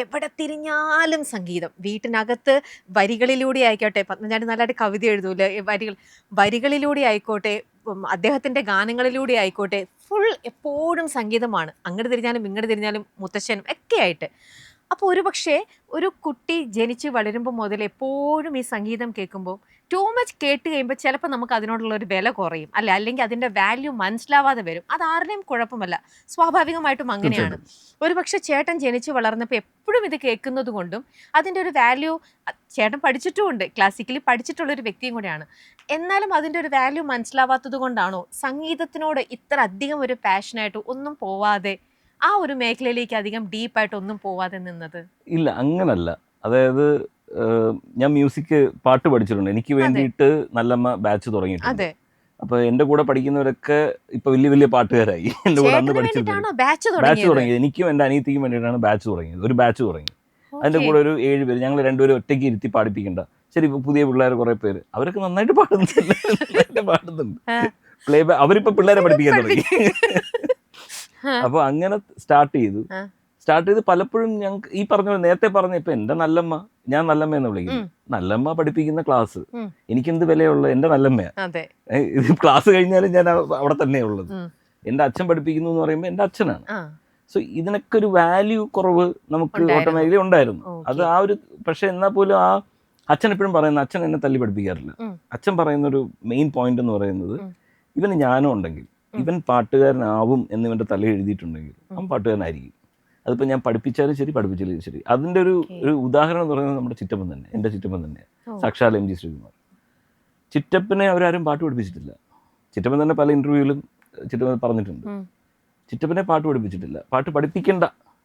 എവിടെ തിരിഞ്ഞാലും സംഗീതം, വീട്ടിനകത്ത് വരികളിലൂടെ ആയിക്കോട്ടെ, പത്മചാണ്ടി നല്ലതായിട്ട് കവിത എഴുതൂല്, വരികളിലൂടെ ആയിക്കോട്ടെ, അദ്ദേഹത്തിന്റെ ഗാനങ്ങളിലൂടെ ആയിക്കോട്ടെ, ഫുൾ എപ്പോഴും സംഗീതമാണ്. അങ്ങോട്ട് തിരിഞ്ഞാലും ഇങ്ങോട്ട് തിരിഞ്ഞാലും മുത്തശ്ശനും ഒക്കെ ആയിട്ട്. അപ്പോൾ ഒരുപക്ഷെ ഒരു കുട്ടി ജനിച്ച് വളരുമ്പോൾ മുതൽ എപ്പോഴും ഈ സംഗീതം കേൾക്കുമ്പോൾ ടൂ മച്ച് കേട്ട് കഴിയുമ്പോൾ ചിലപ്പോൾ നമുക്ക് അതിനോടുള്ള ഒരു വില കുറയും, അല്ലെ, അല്ലെങ്കിൽ അതിൻ്റെ വാല്യൂ മനസ്സിലാവാതെ വരും. അത് ആരുടെയും കുഴപ്പമല്ല, സ്വാഭാവികമായിട്ടും അങ്ങനെയാണ്. ഒരുപക്ഷെ ചേട്ടൻ ജനിച്ച് വളർന്നപ്പോൾ എപ്പോഴും ഇത് കേൾക്കുന്നത് കൊണ്ടും അതിൻ്റെ ഒരു വാല്യൂ, ചേട്ടൻ പഠിച്ചിട്ടുമുണ്ട്, ക്ലാസിക്കലി പഠിച്ചിട്ടുള്ളൊരു വ്യക്തിയും കൂടെയാണ്, എന്നാലും അതിൻ്റെ ഒരു വാല്യൂ മനസ്സിലാവാത്തത് കൊണ്ടാണോ സംഗീതത്തിനോട് ഇത്ര അധികം ഒരു പാഷനായിട്ട് ഒന്നും പോവാതെ, ആ ഒരു മേഖലയിലേക്ക് അധികം ഡീപ്പായിട്ട് ഒന്നും പോവാതെ നിന്നത്? ഇല്ല, അങ്ങനല്ല. അതായത് ഞാൻ മ്യൂസിക് പാട്ട് പഠിച്ചിട്ടുണ്ട്. എനിക്ക് വേണ്ടിയിട്ട് നല്ലമ്മ ബാച്ച് തുടങ്ങിയിട്ടുണ്ട്. അപ്പൊ എന്റെ കൂടെ പഠിക്കുന്നവരൊക്കെ ഇപ്പൊ വലിയ വലിയ പാട്ടുകാരായി. എന്റെ കൂടെ അന്ന് പഠിച്ചിട്ടുണ്ട്. ബാച്ച് തുടങ്ങിയത് എനിക്കും എന്റെ അനിയത്തിക്കും വേണ്ടിയിട്ടാണ് ബാച്ച് തുടങ്ങിയത്. ഒരു ബാച്ച് തുടങ്ങി. അതിന്റെ കൂടെ ഒരു 7 പേര്, ഞങ്ങൾ 2 പേരും ഒറ്റയ്ക്ക് ഇരുത്തി പാടിപ്പിക്കണ്ട. ശരി, ഇപ്പൊ പുതിയ പിള്ളേർ കുറെ പേര്, അവരൊക്കെ നന്നായിട്ട് പാടുന്നുണ്ട്. പ്ലേ ബാക്ക് അവരിപ്പോ പിള്ളേരെ പഠിപ്പിക്കാൻ തുടങ്ങി. അപ്പൊ അങ്ങനെ സ്റ്റാർട്ട് ചെയ്ത് പലപ്പോഴും ഞങ്ങൾക്ക് ഈ പറഞ്ഞ നേരത്തെ പറഞ്ഞ ഇപ്പൊ എന്റെ നല്ലമ്മ, ഞാൻ നല്ലമ്മ എന്ന് വിളിക്കുന്നു. നല്ലമ്മ പഠിപ്പിക്കുന്ന ക്ലാസ് എനിക്കെന്ത് വിലയുള്ള എന്റെ നല്ലമ്മയാ. ഇത് ക്ലാസ് കഴിഞ്ഞാലും ഞാൻ അവിടെ തന്നെ ഉള്ളത്. എന്റെ അച്ഛൻ പഠിപ്പിക്കുന്നു എന്ന് പറയുമ്പോൾ എന്റെ അച്ഛനാണ്. സോ ഇതിനൊക്കെ ഒരു വാല്യൂ കുറവ് നമുക്ക് ഓട്ടോമാറ്റിക്കലി ഉണ്ടായിരുന്നു. അത് ആ ഒരു, പക്ഷെ എന്നാൽ പോലും ആ അച്ഛൻ എപ്പോഴും പറയുന്ന, അച്ഛൻ എന്നെ തല്ലി പഠിപ്പിക്കാറില്ല. അച്ഛൻ പറയുന്ന ഒരു മെയിൻ പോയിന്റ് എന്ന് പറയുന്നത്, ഇവന് ജ്ഞാനം ഉണ്ടെങ്കിൽ, ഇവൻ പാട്ടുകാരനാവും എന്നിവന്റെ തല എഴുതിയിട്ടുണ്ടെങ്കിൽ അവൻ പാട്ടുകാരനായിരിക്കും. അതിപ്പോൾ ഞാൻ പഠിപ്പിച്ചാലും ശരി, പഠിപ്പിച്ചാലും ശരി. അതിൻ്റെ ഒരു ഉദാഹരണം എന്ന് പറയുന്നത് നമ്മുടെ ചിറ്റപ്പൻ തന്നെ, എൻ്റെ ചിറ്റപ്പൻ തന്നെയാണ്. സാക്ഷാൽ MG ശ്രീകുമാർ. ചിറ്റപ്പനെ അവരാരും പാട്ട് പഠിപ്പിച്ചിട്ടില്ല. ചിറ്റപ്പൻ തന്നെ പല ഇൻ്റർവ്യൂവിലും ചിറ്റപ്പൻ പറഞ്ഞിട്ടുണ്ട്, ചിറ്റപ്പനെ പാട്ട് പഠിപ്പിച്ചിട്ടില്ല, പാട്ട് പഠിപ്പിക്കണ്ട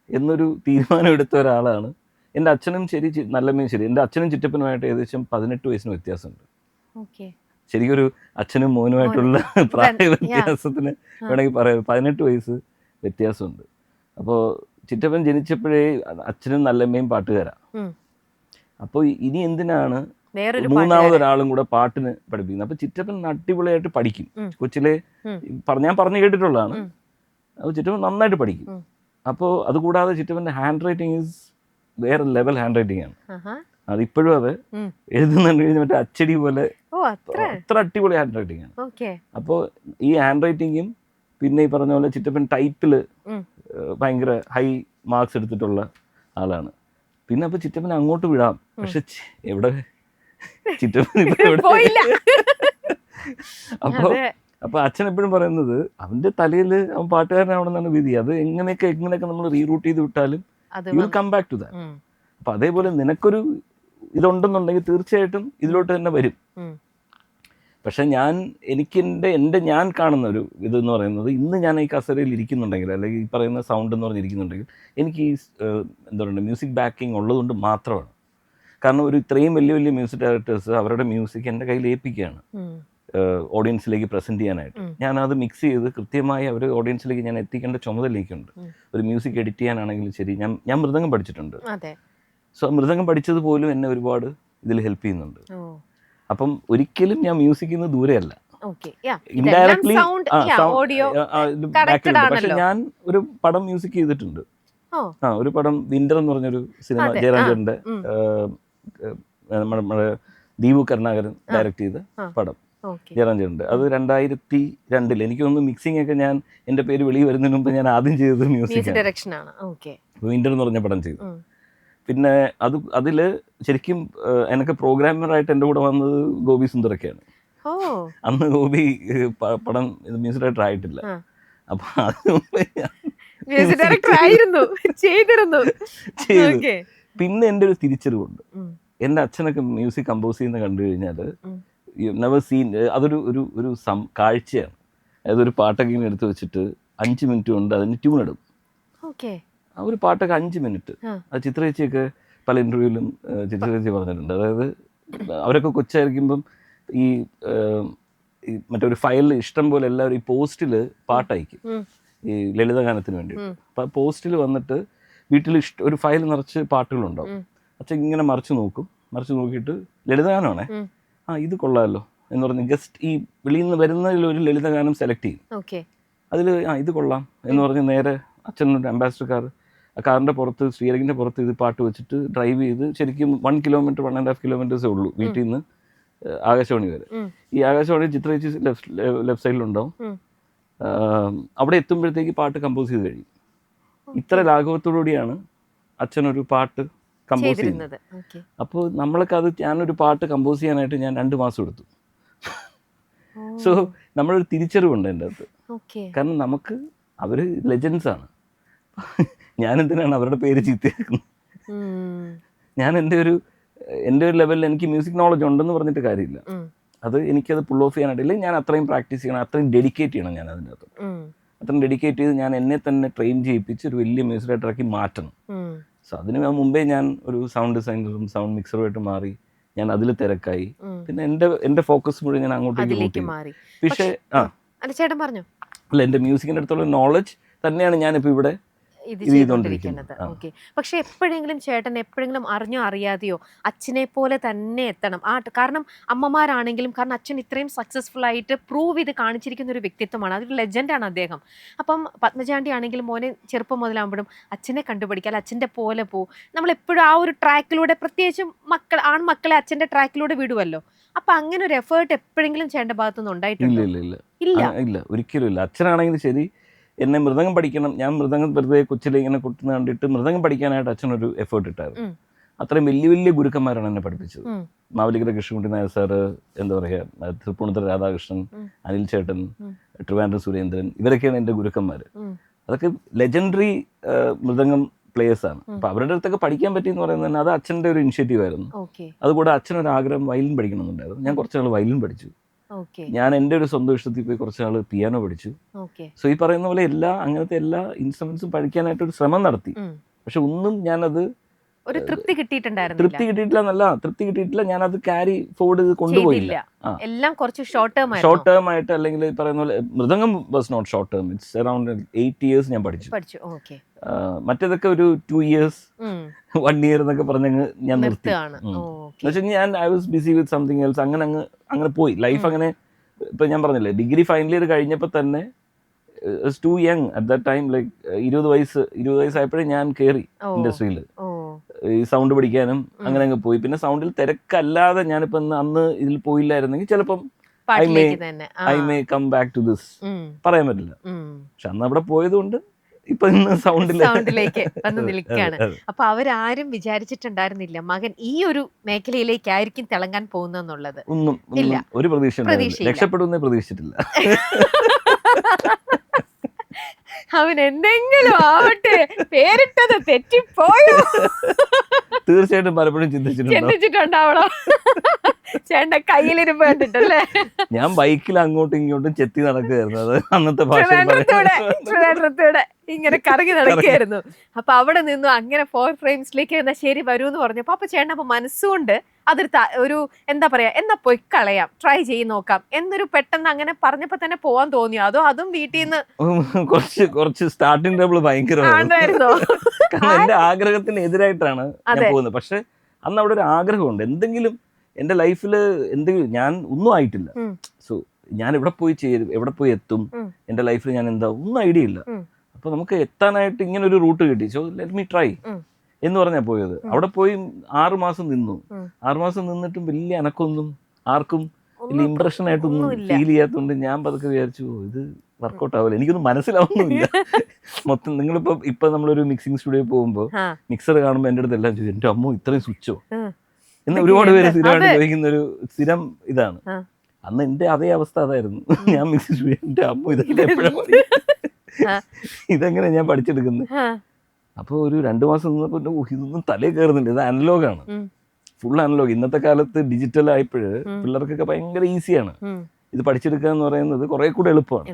എന്നൊരു തീരുമാനം എടുത്ത ഒരാളാണ്. എൻ്റെ അച്ഛനും ശരി, നല്ലമ്മയും ശരി. എൻ്റെ അച്ഛനും ചിറ്റപ്പനുമായിട്ട് ഏകദേശം 18 വയസ്സിന് വ്യത്യാസമുണ്ട്. ശരിക്കും ഒരു അച്ഛനും മോനുമായിട്ടുള്ള പ്രായ വ്യത്യാസത്തിന് വേണമെങ്കിൽ പറയാം, 18 വയസ്സ് വ്യത്യാസമുണ്ട്. അപ്പോൾ ചിറ്റപ്പൻ ജനിച്ചപ്പോഴേ അച്ഛനും നല്ലമ്മയും പാട്ടുകാരാ. അപ്പോൾ ഇനി എന്തിനാണ് മൂന്നാമതൊരാളും കൂടെ പാട്ടിന് പഠിപ്പിക്കുന്നത്? അപ്പൊ ചിറ്റപ്പൻ അടിപൊളിയായിട്ട് പഠിക്കും. കൊച്ചിലെ ഞാൻ പറഞ്ഞു കേട്ടിട്ടുള്ളതാണ്. അപ്പോൾ ചിറ്റപ്പൻ നന്നായിട്ട് പഠിക്കും. അപ്പോൾ അതുകൂടാതെ ചിറ്റപ്പൻ്റെ ഹാൻഡ് റൈറ്റിംഗ് ഈസ് വേറെ ലെവൽ ഹാൻഡ് റൈറ്റിംഗ് ആണ്. അതിപ്പോഴും അത് എഴുതുന്നുണ്ടെങ്കിൽ മറ്റേ അച്ചടി പോലെ അത്ര അടിപൊളി ഹാൻഡ് റൈറ്റിംഗ് ആണ്. അപ്പോൾ ഈ ഹാൻഡ് റൈറ്റിംഗും പിന്നെ ഈ പറഞ്ഞ പോലെ ചിറ്റപ്പൻ ടൈപ്പില് ഭയങ്കര ഹൈ മാർക്സ് എടുത്തിട്ടുള്ള ആളാണ്. പിന്നെ അപ്പൊ ചിറ്റപ്പനെ അങ്ങോട്ട് വിടാം, പക്ഷെ എവിടെ ചിറ്റപ്പൻ അപ്പൊ അച്ഛൻ എപ്പോഴും പറയുന്നത്, അവന്റെ തലയിൽ അവൻ പാട്ടുകാരനാവണമെന്നാണ് വിധി. അത് എങ്ങനെയൊക്കെ നമ്മൾ റീറൂട്ട് ചെയ്ത് വിട്ടാലും you will come back to that. അപ്പൊ അതേപോലെ നിനക്കൊരു ഇതുണ്ടെന്നുണ്ടെങ്കിൽ തീർച്ചയായിട്ടും ഇതിലോട്ട് തന്നെ വരും. പക്ഷെ ഞാൻ കാണുന്ന ഒരു ഇതെന്ന് പറയുന്നത്, ഇന്ന് ഞാൻ ഈ കസേരയിൽ ഇരിക്കുന്നുണ്ടെങ്കിൽ, അല്ലെങ്കിൽ ഈ പറയുന്ന സൗണ്ട് എന്ന് പറഞ്ഞിരിക്കുന്നുണ്ടെങ്കിൽ, എനിക്ക് ഈ എന്താ പറയുക മ്യൂസിക് ബാക്കിംഗ് ഉള്ളതുകൊണ്ട് മാത്രമാണ്. കാരണം ഒരു ഇത്രയും വലിയ വലിയ മ്യൂസിക് ഡയറക്ടേഴ്സ് അവരുടെ മ്യൂസിക് എൻ്റെ കയ്യിൽ ഏൽപ്പിക്കുകയാണ് ഓഡിയൻസിലേക്ക് പ്രസൻറ്റ് ചെയ്യാനായിട്ട്. ഞാനത് മിക്സ് ചെയ്ത് കൃത്യമായി അവർ ഓഡിയൻസിലേക്ക് ഞാൻ എത്തിക്കേണ്ട ചുമതലയ്ക്കുണ്ട്. ഒരു മ്യൂസിക് എഡിറ്റ് ചെയ്യാനാണെങ്കിലും ശരി, ഞാൻ മൃദംഗം പഠിച്ചിട്ടുണ്ട്. സോ മൃദംഗം പഠിച്ചത് പോലും എന്നെ ഒരുപാട് ഇതിൽ ഹെൽപ്പ് ചെയ്യുന്നുണ്ട്. അപ്പം ഒരിക്കലും ഞാൻ മ്യൂസിക്കിൽ നിന്ന് ദൂരെയല്ല, ഇൻഡയറക്ട്ലി. പക്ഷെ ഞാൻ ഒരു പടം മ്യൂസിക് ചെയ്തിട്ടുണ്ട്. ഒരു പടം വിന്റർ എന്ന് പറഞ്ഞൊരു സിനിമ, ജയറാംചേട്ടൻ്റെ, നമ്മുടെ ദീപു കരുണാകരൻ ഡയറക്റ്റ് ചെയ്ത പടം, ജയറാംചേട്ടൻ്റെ. അത് 2002 എനിക്ക് തോന്നുന്നു. മിക്സിംഗ് ഒക്കെ ഞാൻ എൻ്റെ പേര് വെളിയിൽ വരുന്നതിന് മുമ്പ് ഞാൻ ആദ്യം ചെയ്തത് മ്യൂസിക് ഡയറക്ഷനാണ്. വിന്റർ എന്ന് പറഞ്ഞ പടം ചെയ്തു. പിന്നെ അതിൽ ശരിക്കും എനിക്ക് പ്രോഗ്രാമറായിട്ട് എൻ്റെ കൂടെ വന്നത് ഗോപി സുന്ദറൊക്കെയാണ്. അന്ന് ഗോപി പടം മ്യൂസിക് ഡയറക്ടർ ആയിട്ടില്ല. അപ്പൊ അതിന് മുമ്പേ പിന്നെ എൻ്റെ ഒരു തിരിച്ചറിവുണ്ട്. എൻ്റെ അച്ഛനൊക്കെ മ്യൂസിക് കമ്പോസ് ചെയ്യുന്ന കണ്ടു കഴിഞ്ഞാൽ നെവർ സീൻ, അതൊരു ഒരു ഒരു കാഴ്ചയാണ്. അതൊരു പാട്ടൊക്കെ ഇങ്ങനെ എടുത്ത് വെച്ചിട്ട് 5 മിനിറ്റ് കൊണ്ട് അതിന് ട്യൂൺ ഇടും. ആ ഒരു പാട്ടൊക്കെ 5 മിനിറ്റ്. അത് ചിത്രചേച്ചിയൊക്കെ പല ഇൻ്റർവ്യൂവിലും ചിത്രചേച്ചി പറഞ്ഞിട്ടുണ്ട്. അതായത് അവരൊക്കെ കൊച്ചായിരിക്കുമ്പം ഈ മറ്റൊരു ഫയലിൽ ഇഷ്ടം പോലെ എല്ലാവരും ഈ പോസ്റ്റിൽ പാട്ടയക്കും ഈ ലളിതഗാനത്തിന് വേണ്ടി. അപ്പം പോസ്റ്റിൽ വന്നിട്ട് വീട്ടിൽ ഒരു ഫയൽ നിറച്ച് പാട്ടുകളുണ്ടാവും. അച്ഛൻ ഇങ്ങനെ മറിച്ച് നോക്കിയിട്ട് ലളിതഗാനമാണേ, ഇത് കൊള്ളാമല്ലോ എന്ന് പറഞ്ഞ് ജസ്റ്റ് ഈ വെളിയിൽ നിന്ന് വരുന്നതിൽ ഒരു ലളിതഗാനം സെലക്ട് ചെയ്യും. അതിൽ ഇത് കൊള്ളാം എന്ന് പറഞ്ഞ് നേരെ അച്ഛനൊരു അംബാസിഡർ കാർ, ആ കാറിൻ്റെ പുറത്ത്, ശ്രീരംഗിൻ്റെ പുറത്ത് ഇത് പാട്ട് വെച്ചിട്ട് ഡ്രൈവ് ചെയ്ത്, ശരിക്കും 1 കിലോമീറ്റർ 1.5 കിലോമീറ്റേഴ്സേ ഉള്ളൂ വീട്ടിൽ നിന്ന് ആകാശവാണി വരെ. ഈ ആകാശവാണി ചിത്രചേച്ചി ലെഫ്റ്റ് സൈഡിലുണ്ടാവും. അവിടെ എത്തുമ്പോഴത്തേക്ക് പാട്ട് കമ്പോസ് ചെയ്ത് കഴിയും. ഇത്ര ലാഘവത്തോടുകൂടിയാണ് അച്ഛനൊരു പാട്ട് കമ്പോസ് ചെയ്യുന്നത്. അപ്പോൾ ഞാനൊരു പാട്ട് കമ്പോസ് ചെയ്യാനായിട്ട് ഞാൻ 2 മാസം എടുത്തു. സോ നമ്മളൊരു തിരിച്ചറിവുണ്ട് എൻ്റെ അകത്ത്. കാരണം നമുക്ക് അവർ ലെജൻസാണ്. ഞാനെന്തിനാണ് അവരുടെ പേര് ചീത്തയാക്കുന്നത്? ഞാൻ എൻ്റെ ഒരു ലെവലിൽ എനിക്ക് മ്യൂസിക് നോളജ് ഉണ്ടെന്ന് പറഞ്ഞിട്ട് കാര്യമില്ല. എനിക്കത് പുൾ ഓഫ് ചെയ്യാനായിട്ടില്ല. ഞാൻ അത്രയും പ്രാക്ടീസ് ചെയ്യണം, അത്രയും ഡെഡിക്കേറ്റ് ചെയ്യണം. ഞാൻ അതിൻ്റെ അകത്ത് അത്രയും ഡെഡിക്കേറ്റ് ചെയ്ത് ഞാൻ എന്നെ തന്നെ ട്രെയിൻ ചെയ്യിപ്പിച്ച് ഒരു വലിയ മ്യൂസിക് ഡയറക്ടറാക്കി മാറ്റണം. സോ അതിന് മുമ്പേ ഞാൻ ഒരു സൗണ്ട് ഡിസൈനറും സൗണ്ട് മിക്സറുമായിട്ട് മാറി. ഞാൻ അതിൽ തിരക്കായി. പിന്നെ എൻ്റെ ഫോക്കസ് മുഴുവൻ ഞാൻ അങ്ങോട്ടേക്ക് മാറി. പക്ഷേ അല്ല, എൻ്റെ മ്യൂസിക്കിൻ്റെ അടുത്തുള്ള നോളജ് തന്നെയാണ് ഞാനിപ്പോൾ ഇവിടെ ഇത് ചെയ്തുകൊണ്ടിരിക്കുന്നത്. ഓക്കെ. പക്ഷെ എപ്പോഴെങ്കിലും അറിഞ്ഞോ അറിയാതെയോ അച്ഛനെ പോലെ തന്നെ എത്തണം. കാരണം അമ്മമാരാണെങ്കിലും, കാരണം അച്ഛൻ ഇത്രയും സക്സസ്ഫുൾ ആയിട്ട് പ്രൂവ് ചെയ്ത് കാണിച്ചിരിക്കുന്ന ഒരു വ്യക്തിത്വമാണ്, അതൊരു ലെജൻഡാണ് അദ്ദേഹം. അപ്പം പത്മജാണ്ടി ആണെങ്കിലും മോനെ ചെറുപ്പം മുതലാകുമ്പോഴും അച്ഛനെ കണ്ടുപിടിക്കാൻ, അച്ഛൻ്റെ പോലെ നമ്മളെപ്പോഴും ആ ഒരു ട്രാക്കിലൂടെ, പ്രത്യേകിച്ചും ആൺമക്കളെ അച്ഛൻ്റെ ട്രാക്കിലൂടെ വിടുമല്ലോ. അപ്പൊ അങ്ങനെ ഒരു എഫേർട്ട് എപ്പോഴെങ്കിലും ചേട്ടൻ്റെ ഭാഗത്തുനിന്ന് ഉണ്ടായിട്ടില്ല? ഇല്ല, ഒരിക്കലും ഇല്ല. അച്ഛനാണെങ്കിലും ശരി, എന്നെ മൃദംഗം പഠിക്കണം, ഞാൻ മൃദംഗം വെറുതെ കൊച്ചിലെ ഇങ്ങനെ കൊട്ടുന്ന കണ്ടിട്ട് മൃദംഗം പഠിക്കാനായിട്ട് അച്ഛനൊരു എഫേർട്ട് ഇട്ടായിരുന്നു. അത്രയും വലിയ വലിയ ഗുരുക്കന്മാരാണ് എന്നെ പഠിപ്പിച്ചത്. മാവലിക്കര കൃഷ്ണൻകുട്ടി നായർ സാറ്, എന്താ പറയുക, തൃപ്പൂണിത്തുറ രാധാകൃഷ്ണൻ, അനിൽ ചേട്ടൻ, ട്രിവാൻഡ്രം സുരേന്ദ്രൻ, ഇവരൊക്കെയാണ് എൻ്റെ ഗുരുക്കന്മാർ. അതൊക്കെ ലെജൻഡറി മൃദംഗം പ്ലേയേഴ്സാണ്. അപ്പം അവരുടെ അടുത്തൊക്കെ പഠിക്കാൻ പറ്റിയെന്ന് പറയുന്നത് തന്നെ അത് അച്ഛൻ്റെ ഒരു ഇനിഷ്യേറ്റീവ് ആയിരുന്നു. അതുകൂടെ അച്ഛനൊരു ആഗ്രഹം വയലിൻ പഠിക്കണമെന്നുണ്ടായിരുന്നു. ഞാൻ കുറച്ച് നാൾ വയലിൻ പഠിച്ചു. ഞാൻ എൻ്റെ ഒരു സ്വന്തം ഇഷ്ടത്തിൽ പോയി കുറച്ച് നാൾ പിയാനോ പഠിച്ചു. സോ ഈ പറയുന്ന പോലെ അങ്ങനത്തെ എല്ലാ ഇൻസ്ട്രുമെന്റ്സും പഠിക്കാനായിട്ട് ഒരു ശ്രമം നടത്തി. പക്ഷെ ഒന്നും ഞാനത് തൃപ്തി കിട്ടിയിട്ടില്ല. ഞാനത് ക്യാരി ഫോർവേഡ് ചെയ്ത് കൊണ്ടുപോയില്ല. എല്ലാം കുറച്ച് ഷോർട്ട് ടേം ആയിട്ട്, അല്ലെങ്കിൽ ഈ പറയുന്ന പോലെ mridangam was not short term. It's around 8 years ഞാൻ പഠിച്ചു. മറ്റേതൊക്കെ ഒരു 2 years 1 year എന്നൊക്കെ പറഞ്ഞങ്ങ് ഞാൻ നിർത്തി. ഞാൻ I was busy with something else. അങ്ങനെ പോയി ലൈഫ്. അങ്ങനെ ഇപ്പൊ ഞാൻ പറഞ്ഞില്ലേ, ഡിഗ്രി ഫൈനൽ ഇയർ കഴിഞ്ഞപ്പോൾ തന്നെ too young at that time. Like 20 വയസ്സായപ്പോഴേ ഞാൻ കയറി ഇൻഡസ്ട്രിയിൽ ഈ സൗണ്ട് പഠിക്കാനും. അങ്ങനെ അങ്ങ് പോയി. പിന്നെ സൗണ്ടിൽ തിരക്കല്ലാതെ ഞാനിപ്പോ അന്ന് ഇതിൽ പോയില്ലായിരുന്നെങ്കിൽ ചിലപ്പം I may come back to this, പറയാൻ പറ്റില്ല. പക്ഷെ അന്ന് അവിടെ പോയത് കൊണ്ട് ഇപ്പൊ ഇന്ന് സൗണ്ടിലേക്ക് വന്ന് നിൽക്കുകയാണ്. അപ്പൊ അവരാരും വിചാരിച്ചിട്ടുണ്ടായിരുന്നില്ല മകൻ ഈ ഒരു മേഖലയിലേക്കായിരിക്കും തിളങ്ങാൻ പോകുന്നെന്നുള്ളത്. ഒന്നും ഒരു പ്രതീക്ഷ രക്ഷപ്പെടുന്നേ പ്രതീക്ഷിച്ചിട്ടില്ല. അവൻ എന്തെങ്കിലും ആവട്ടെ, പേരിട്ടത് തെറ്റിപ്പോയോ തീർച്ചയായിട്ടും പലപ്പോഴും ചിന്തിച്ചിട്ടുണ്ടാവണോ? ചേട്ടന്റെ കയ്യിലിരുമ്പ് കണ്ടിട്ടല്ലേ? ഞാൻ ബൈക്കിൽ അങ്ങോട്ടും ഇങ്ങോട്ടും ചെത്തി നടക്കുകയായിരുന്നു. അത് അന്നത്തെ ട്രിവാൻഡ്രത്തൂടെ ഇങ്ങനെ കറങ്ങി നടക്കുകയായിരുന്നു. അപ്പൊ അവിടെ നിന്നും അങ്ങനെ 4 ഫ്രെയിംസിലേക്ക് എന്നാ ശരി വരൂ എന്ന് പറഞ്ഞപ്പോ അപ്പൊ ചേട്ടൻ അപ്പൊ മനസ്സുകൊണ്ട് അതൊരു ഒരു എന്താ പറയാ, എന്നാ പോയി കളയാം, ട്രൈ ചെയ്ത് നോക്കാം എന്നൊരു പെട്ടെന്ന് അങ്ങനെ പറഞ്ഞപ്പോ തന്നെ പോവാൻ തോന്നിയോ? അതോ അതും വീട്ടിൽ നിന്ന് കുറച്ച് സ്റ്റാർട്ടിംഗ് ട്രബിൾ ഭയങ്കരമായിരുന്നു. കാരണം എന്റെ ആഗ്രഹത്തിന് എതിരായിട്ടാണ് ഞാൻ പോകുന്നത്. പക്ഷെ അന്ന് അവിടെ ഒരു ആഗ്രഹമുണ്ട്, എന്തെങ്കിലും എന്റെ ലൈഫിൽ എന്തെങ്കിലും, ഞാൻ ഒന്നും ആയിട്ടില്ല. സോ ഞാൻ എവിടെ പോയി ചേരും, എവിടെ പോയി എത്തും, എന്റെ ലൈഫിൽ ഞാൻ എന്താ, ഒന്നും ഐഡിയ ഇല്ല. അപ്പൊ നമുക്ക് എത്താനായിട്ട് ഇങ്ങനെ ഒരു റൂട്ട് കിട്ടി. സോ ലെറ്റ് മീ ട്രൈ എന്ന് പറഞ്ഞാൽ പോയത്. അവിടെ പോയി 6 മാസം നിന്നു. 6 മാസം നിന്നിട്ടും വലിയ അനക്കൊന്നും ആർക്കും വലിയ ഇംപ്രഷൻ ആയിട്ടൊന്നും ഫീൽ ചെയ്യാത്തതുകൊണ്ട് ഞാൻ പതുക്കെ വിചാരിച്ചു ഇത് വർക്കൗട്ട് ആവില്ല, എനിക്കൊന്നും മനസ്സിലാവുന്നില്ല. മൊത്തം ഇപ്പൊ നമ്മളൊരു മിക്സിംഗ് സ്റ്റുഡിയോ പോകുമ്പോൾ മിക്സർ കാണുമ്പോൾ എൻ്റെ അടുത്ത് എല്ലാം ചോദിച്ചു, എൻ്റെ അമ്മ ഇത്രയും സ്വിച്ചോ എന്ന് ഒരുപാട് പേര് സ്ഥിരമായിട്ട് ചോദിക്കുന്ന ഒരു സ്ഥിരം ഇതാണ്. അന്ന് എൻ്റെ അതേ അവസ്ഥ അതായിരുന്നു. ഞാൻ മിക്സിംഗ് സ്റ്റുഡിയോ, എൻ്റെ അമ്മ ഇതൊക്കെ എപ്പോഴും ഇതെങ്ങനെ ഞാൻ പഠിച്ചെടുക്കുന്നത്. അപ്പോൾ ഒരു 2 മാസം നിന്നപ്പോൾ ഇതൊന്നും തലേ കയറുന്നില്ല. ഇത് അനലോഗാണ്, ഫുൾ അനലോഗ്. ഇന്നത്തെ കാലത്ത് ഡിജിറ്റൽ ആയപ്പോഴ് പിള്ളേർക്കൊക്കെ ഭയങ്കര ഈസിയാണ് ഇത് പഠിച്ചെടുക്കുക എന്ന് പറയുന്നത്, കുറെ കൂടെ എളുപ്പമാണ്.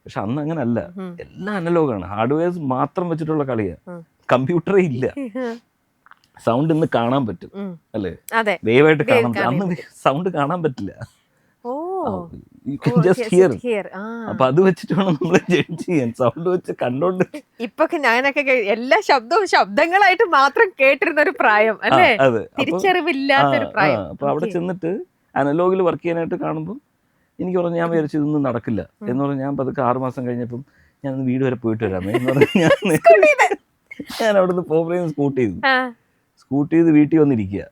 പക്ഷെ അന്ന് അങ്ങനെ അല്ല, എല്ലാം അനലോഗാണ്. ഹാർഡ്വെയർസ് മാത്രം വെച്ചിട്ടുള്ള കളിയാണ്, കമ്പ്യൂട്ടറേ ഇല്ല. സൗണ്ട് ഇന്ന് കാണാൻ പറ്റും അല്ലേ, വേവായിട്ട് കാണാൻ പറ്റും. അന്ന് സൗണ്ട് കാണാൻ പറ്റില്ല. അപ്പൊ അത് വെച്ചിട്ട് വേണം നമ്മൾ ജഡ്ജ് ചെയ്യാൻ, സൗണ്ട് വെച്ച് കണ്ടോണ്ട്. ഇപ്പൊ ഞാനൊക്കെ എല്ലാ ശബ്ദവും ശബ്ദങ്ങളായിട്ട് മാത്രം കേട്ടിരുന്ന ഒരു പ്രായം അല്ലേ, തിരിച്ചറിവില്ലാത്തൊരു പ്രായം. അപ്പൊ അവിടെ ചെന്നിട്ട് അനലോഗിൽ വർക്ക് ചെയ്യാനായിട്ട് കാണുമ്പോൾ എനിക്ക് പറഞ്ഞു, ഞാൻ വിചാരിച്ചു ഇതൊന്നും നടക്കില്ല എന്ന് പറഞ്ഞ് ഞാൻ പതുക്കെ 6 മാസം കഴിഞ്ഞപ്പം ഞാൻ വീട് വരെ പോയിട്ട് വരാമേ എന്ന് പറഞ്ഞ് ഞാൻ അവിടുന്ന് പോകുമ്പോഴേ സ്കൂട്ട് ചെയ്ത് വീട്ടിൽ വന്നിരിക്കുക.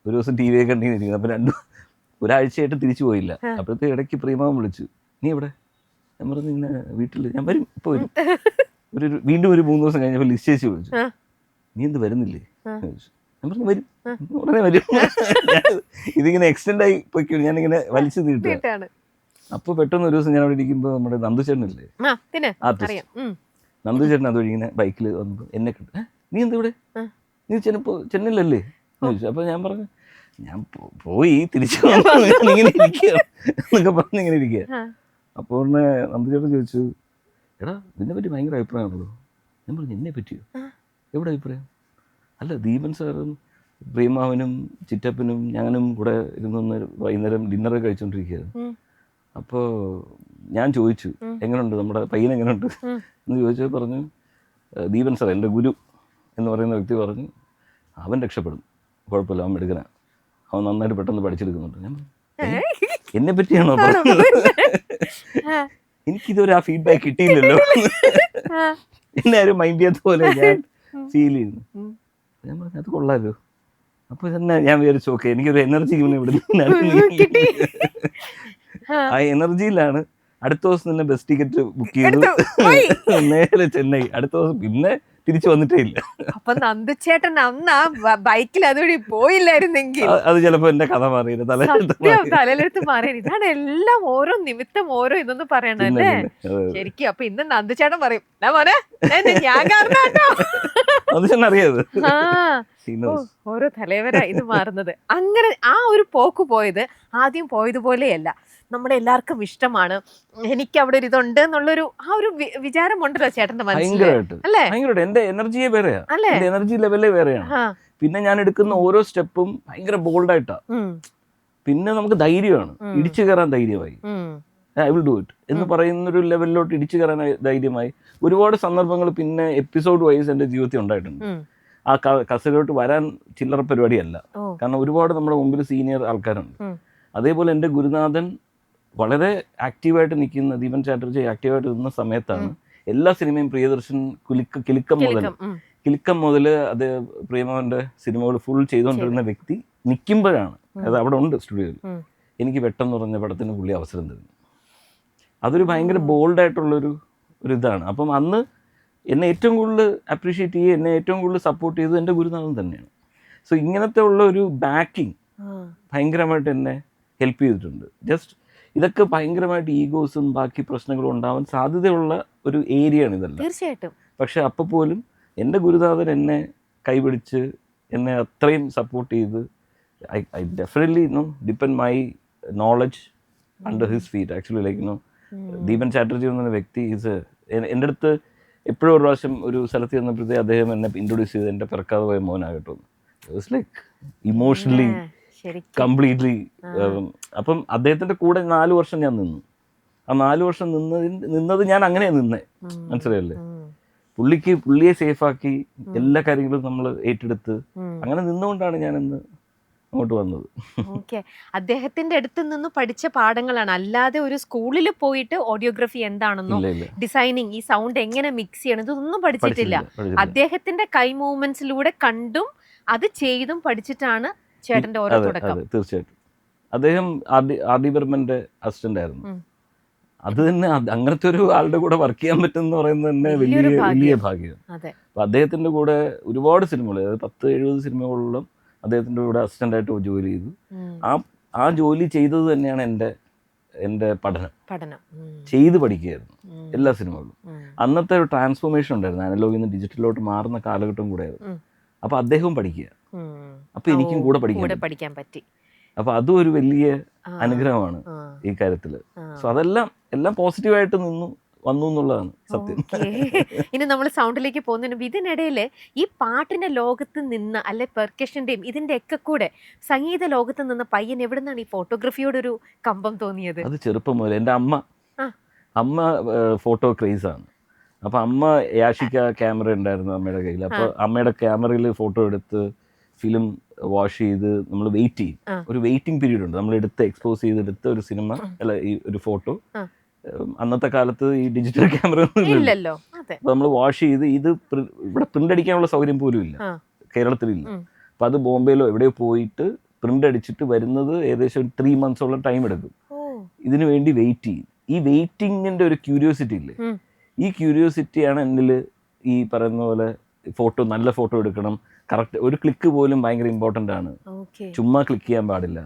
ഒരു ദിവസം ടി വി ഒക്കെ കണ്ടിരിക്കുന്നത്. അപ്പൊ ഒരാഴ്ചയായിട്ട് തിരിച്ചു പോയില്ല. അപ്പോഴത്തെ ഇടയ്ക്ക് പ്രീമാവൻ വിളിച്ചു, നീ എവിടെ? ഞാൻ പറഞ്ഞു ഇങ്ങനെ വീട്ടിൽ, ഞാൻ വരും, ഇപ്പൊ വരും. വീണ്ടും ഒരു 3 ദിവസം കഴിഞ്ഞപ്പോൾ ലിസ്റ്റ് ചേച്ചി വിളിച്ചു, നീ എന്ത് വരുന്നില്ലേ? ഞാൻ പറഞ്ഞു വരും, ഉടനെ വരും. ഇതിങ്ങനെ എക്സ്റ്റെൻഡ് ആയി പോയിക്കോ, ഞാനിങ്ങനെ വലിച്ചു നീട്ടുകയാണ്. അപ്പൊ പെട്ടെന്ന് ഒരു ദിവസം ഞാൻ അവിടെ ഇരിക്കുമ്പോ നമ്മുടെ നന്ദുചേട്ടനില്ലേ ആർട്ടിസ്റ്റ്, നന്ദുചേട്ടൻ അതുവഴി ഇങ്ങനെ ബൈക്കിൽ വന്നപ്പോ എന്നെ കണ്ടു, നീ എന്താ ഇവിടെ, നീ ചെന്നൈയിലല്ലേ ചോദിച്ചു. അപ്പൊ ഞാൻ പറഞ്ഞു ഞാൻ പോയി തിരിച്ചു ഇങ്ങനെ ഇരിക്കുക എന്നൊക്കെ പറഞ്ഞ് ഇങ്ങനെ ഇരിക്കുക. അപ്പോൾ നന്ദുചേട്ടൻ ചോദിച്ചു, എടാ ഇതിനെ പറ്റി ഭയങ്കര അഭിപ്രായമാണല്ലോ. ഞാൻ പറഞ്ഞു എന്നെ പറ്റിയോ? എവിടെ അഭിപ്രായം? അല്ല, ദീപൻ സാറും പ്രീമാവനും ചിറ്റപ്പനും ഞാനും കൂടെ ഇരുന്നൊന്ന് വൈകുന്നേരം ഡിന്നറൊക്കെ കഴിച്ചുകൊണ്ടിരിക്കുകയായിരുന്നു. അപ്പോൾ ഞാൻ ചോദിച്ചു, എങ്ങനെയുണ്ട് നമ്മുടെ പയ്യൻ, എങ്ങനെയുണ്ട് എന്ന് ചോദിച്ചാൽ പറഞ്ഞു, ദീപൻ സാർ എൻ്റെ ഗുരു എന്ന് പറയുന്ന വ്യക്തി പറഞ്ഞു, അവൻ രക്ഷപ്പെടും, കുഴപ്പമില്ല, അവൻ എടുക്കനാ, അവൻ നന്നായിട്ട് പെട്ടെന്ന് പഠിച്ചെടുക്കുന്നുണ്ട്. ഞാൻ എന്നെ പറ്റിയാണോ പറഞ്ഞത്? എനിക്കിതൊരു ആ ഫീഡ്ബാക്ക് കിട്ടിയില്ലല്ലോ, എന്നെ ആരും മൈൻഡ് ചെയ്യാത്ത പോലെ ഞാൻ ഫീൽ ചെയ്യുന്നു. ഞാൻ പറഞ്ഞു അത് കൊള്ളാലോ. അപ്പോൾ തന്നെ ഞാൻ വിചാരിച്ചു, ഓക്കെ, എനിക്കൊരു എനർജി ഇവിടെ ആ എനർജിയിലാണ് അടുത്ത ദിവസം തന്നെ ബസ് ടിക്കറ്റ് ബുക്ക് ചെയ്തു നേരെ ചെന്നൈ. അടുത്ത ദിവസം പിന്നെ തിരിച്ചു വന്നിട്ടേ ഇല്ല. അപ്പൊ നന്ദുചേട്ടൻ അന്ന് ആ ബൈക്കിൽ അതുവഴി പോയില്ലായിരുന്നെങ്കിൽ അത് ചിലപ്പോ എന്റെ കഥ മാറിയത്, തലയിലെടുത്ത് മാറിയത്. ഇതാണ് എല്ലാം ഓരോ നിമിത്തം ഓരോ ഇതൊന്നും പറയണല്ലേ ശരിക്കും. അപ്പൊ ഇന്ന് നന്ദുചേട്ടൻ പറയും, മോനെ ഞാൻ കാരണം അറിയാത് ഓരോ തലവര ഇത് മാറുന്നത്. അങ്ങനെ ആ ഒരു പോക്ക് പോയത് ആദ്യം പോയതുപോലെയല്ല, നമ്മുടെ എല്ലാവർക്കും ഇഷ്ടമാണ്, എനിക്ക് അവിടെ ഒരു ഇതുണ്ട് എന്നുള്ളൊരു ആ ഒരു വിചാരമുണ്ടല്ലോ ചേട്ടന്റെ മനസ്സിൽ അല്ലേ? എന്റെ എനർജിയെ വേറെയാണ്, എന്റെ എനർജി ലെവലേ വേറെയാണ്. പിന്നെ ഞാൻ എടുക്കുന്ന ഓരോ സ്റ്റെപ്പും ഭയങ്കര ബോൾഡായിട്ടാ. പിന്നെ നമുക്ക് ധൈര്യമാണ്, ഇടിച്ചു കയറാൻ ധൈര്യമായി, ഐ വിൽ ഡു ഇറ്റ് എന്ന് പറയുന്നൊരു ലെവലിലോട്ട് ഇടിച്ചു കയറാൻ ധൈര്യമായി. ഒരുപാട് സന്ദർഭങ്ങൾ പിന്നെ എപ്പിസോഡ് വൈസ് എൻ്റെ ജീവിതത്തിൽ ഉണ്ടായിട്ടുണ്ട്. ആ കസലോട്ട് വരാൻ ചില്ലറ പരിപാടിയല്ല, കാരണം ഒരുപാട് നമ്മുടെ മുമ്പിൽ സീനിയർ ആൾക്കാരുണ്ട്. അതേപോലെ എൻ്റെ ഗുരുനാഥൻ വളരെ ആക്റ്റീവായിട്ട് നിൽക്കുന്ന, ദീപൻ ചാറ്റർജി ആക്റ്റീവായിട്ട് നിന്ന സമയത്താണ് എല്ലാ സിനിമയും പ്രിയദർശൻ കിലുക്കം മുതൽ അത് പ്രിയമാവൻ്റെ സിനിമകൾ ഫുൾ ചെയ്തുകൊണ്ടിരുന്ന വ്യക്തി നിൽക്കുമ്പോഴാണ്, അത് അവിടെ ഉണ്ട് സ്റ്റുഡിയോയിൽ, എനിക്ക് വെട്ടെന്ന് പറഞ്ഞ പടത്തിന് പുള്ളി അവസരം തരുന്നു. അതൊരു ഭയങ്കര ബോൾഡായിട്ടുള്ളൊരു ഇതാണ്. അപ്പം അന്ന് എന്നെ ഏറ്റവും കൂടുതൽ അപ്രീഷിയേറ്റ് ചെയ്യുക, എന്നെ ഏറ്റവും കൂടുതൽ സപ്പോർട്ട് ചെയ്തത് എൻ്റെ ഗുരുനാഥൻ തന്നെയാണ്. സോ ഇങ്ങനത്തെ ഉള്ള ഒരു ബാക്കിങ് ഭയങ്കരമായിട്ട് എന്നെ ഹെൽപ്പ് ചെയ്തിട്ടുണ്ട്. ജസ്റ്റ് ഇതൊക്കെ ഭയങ്കരമായിട്ട് ഈഗോസും ബാക്കി പ്രശ്നങ്ങളും ഉണ്ടാവാൻ സാധ്യതയുള്ള ഒരു ഏരിയയാണ് ഇതെല്ലാം. തീർച്ചയായിട്ടും. പക്ഷെ അപ്പോൾ പോലും എൻ്റെ ഗുരുനാഥൻ എന്നെ കൈപിടിച്ച് എന്നെ അത്രയും സപ്പോർട്ട് ചെയ്ത് I definitely depend my knowledge under his feet. Actually like Deepan Chatterjee എന്ന വ്യക്തി എൻ്റെ അടുത്ത് എപ്പോഴും ഒരു പ്രാവശ്യം ഒരു സ്ഥലത്ത് ചെന്നപ്പോഴത്തേ അദ്ദേഹം എന്നെ ഇൻട്രൊഡ്യൂസ് ചെയ്ത് എൻ്റെ പിറക്കാതെ പോയ മോനാകട്ടോ. It's like emotionally completely. അപ്പം അദ്ദേഹത്തിൻ്റെ കൂടെ 4 വർഷം ഞാൻ നിന്നു. ആ 4 വർഷം നിന്നത് ഞാൻ അങ്ങനെ നിന്നേ, മനസ്സിലായല്ലേ. പുള്ളിയെ സേഫാക്കി എല്ലാ കാര്യങ്ങളും നമ്മൾ ഏറ്റെടുത്ത് അങ്ങനെ നിന്നുകൊണ്ടാണ് ഞാനിന്ന് അങ്ങോട്ട് വന്നത്. ഓക്കെ. അദ്ദേഹത്തിന്റെ അടുത്ത് നിന്ന് പഠിച്ച പാഠങ്ങളാണ്, അല്ലാതെ ഒരു സ്കൂളിൽ പോയിട്ട് ഓഡിയോഗ്രഫി എന്താണെന്നോ ഡിസൈനിങ് ഈ സൗണ്ട് എങ്ങനെ മിക്സ് ചെയ്യണം ഇതൊന്നും പഠിച്ചിട്ടില്ല. അദ്ദേഹത്തിന്റെ കൈ മൂവ്മെന്റ്സിലൂടെ കണ്ടും അത് ചെയ്തും പഠിച്ചിട്ടാണ് ചേട്ടന്റെ ഓരോ തുടക്കം. തീർച്ചയായിട്ടും. അദ്ദേഹം ആർ ഡി ബർമന്റെ അസിസ്റ്റന്റ് ആയിരുന്നു. അത് തന്നെ അങ്ങനത്തെ ഒരു ആളുടെ കൂടെ വർക്ക് ചെയ്യാൻ പറ്റുമെന്ന് പറയുന്നത് തന്നെ വലിയ ഭാഗ്യം. അപ്പൊ അദ്ദേഹത്തിന്റെ കൂടെ ഒരുപാട് സിനിമകൾ, 10-70 സിനിമകളിലും അദ്ദേഹത്തിന്റെ കൂടെ അസിസ്റ്റന്റ് ആയിട്ട് ജോലി ചെയ്തു. ആ ജോലി ചെയ്തത് തന്നെയാണ് എൻ്റെ പഠനം ചെയ്ത് പഠിക്കുകയായിരുന്നു എല്ലാ സിനിമകളും. അന്നത്തെ ഒരു ട്രാൻസ്ഫോർമേഷൻ ഉണ്ടായിരുന്നു, അനലോഗിൽ നിന്ന് ഡിജിറ്റലിലോട്ട് മാറുന്ന കാലഘട്ടം കൂടെ ആയിരുന്നു. അപ്പൊ അദ്ദേഹവും പഠിക്കുക, അപ്പൊ എനിക്കും കൂടെ പഠിക്കാൻ പറ്റി. അപ്പൊ അതും ഒരു വലിയ അനുഗ്രഹമാണ് ഈ കാര്യത്തില്. സോ എല്ലാം പോസിറ്റീവായിട്ട് വന്നു എന്നുള്ളതാണ് സത്യം. ഇനി നമ്മൾ സൗണ്ടിലേക്ക് പോകുന്നതിന് മുമ്പ് ഇതിനിടയില് ഈ പാട്ടിന്റെ ലോകത്ത് നിന്ന് അല്ലെ പെർക്കഷന്റെയും ഇതിന്റെ ഒക്കെ കൂടെ സംഗീത ലോകത്ത് നിന്ന് പയ്യൻ എവിടെ നിന്നാണ് ഈ ഫോട്ടോഗ്രാഫിയോടൊരു കമ്പം തോന്നിയത്? അത് ചെറുപ്പം മുതൽ എൻ്റെ അമ്മ ഫോട്ടോ ക്രേസ് ആണ്. അപ്പൊ അമ്മ യാഷിക്ക ക്യാമറ ഉണ്ടായിരുന്നു അമ്മയുടെ കയ്യിൽ. അപ്പൊ അമ്മയുടെ ക്യാമറയിൽ ഫോട്ടോ എടുത്ത് ഫിലിം വാഷ് ചെയ്ത് നമ്മൾ വെയിറ്റ് ചെയ്യും. ഒരു വെയിറ്റിംഗ് പീരീഡ് ഉണ്ട്. നമ്മൾ എക്സ്പോസ് ചെയ്തെടുത്ത ഒരു സിനിമ അല്ല ഈ ഒരു ഫോട്ടോ. അന്നത്തെ കാലത്ത് ഈ ഡിജിറ്റൽ ക്യാമറ ഒന്നും ഇല്ലല്ലോ. അപ്പൊ നമ്മൾ വാഷ് ചെയ്ത് ഇത് ഇവിടെ പ്രിന്റ് അടിക്കാനുള്ള സൗകര്യം പോലും ഇല്ല, കേരളത്തിലില്ല. അപ്പൊ അത് ബോംബെയിലോ എവിടെയോ പോയിട്ട് പ്രിന്റ് അടിച്ചിട്ട് വരുന്നത് ഏകദേശം 3 months ടൈം എടുക്കും. ഇതിനു വേണ്ടി വെയിറ്റ് ചെയ്യും. ഈ വെയിറ്റിങ്ങിന്റെ ഒരു ക്യൂരിയോസിറ്റി ഇല്ലേ, ഈ ക്യൂരിയോസിറ്റിയാണ് എന്നിൽ ഈ പറയുന്ന പോലെ നല്ല ഫോട്ടോ എടുക്കണം, കറക്റ്റ് ഒരു ക്ലിക്ക് പോലും ഭയങ്കര ഇമ്പോർട്ടൻ്റ് ആണ്, ചുമ്മാ ക്ലിക്ക് ചെയ്യാൻ പാടില്ല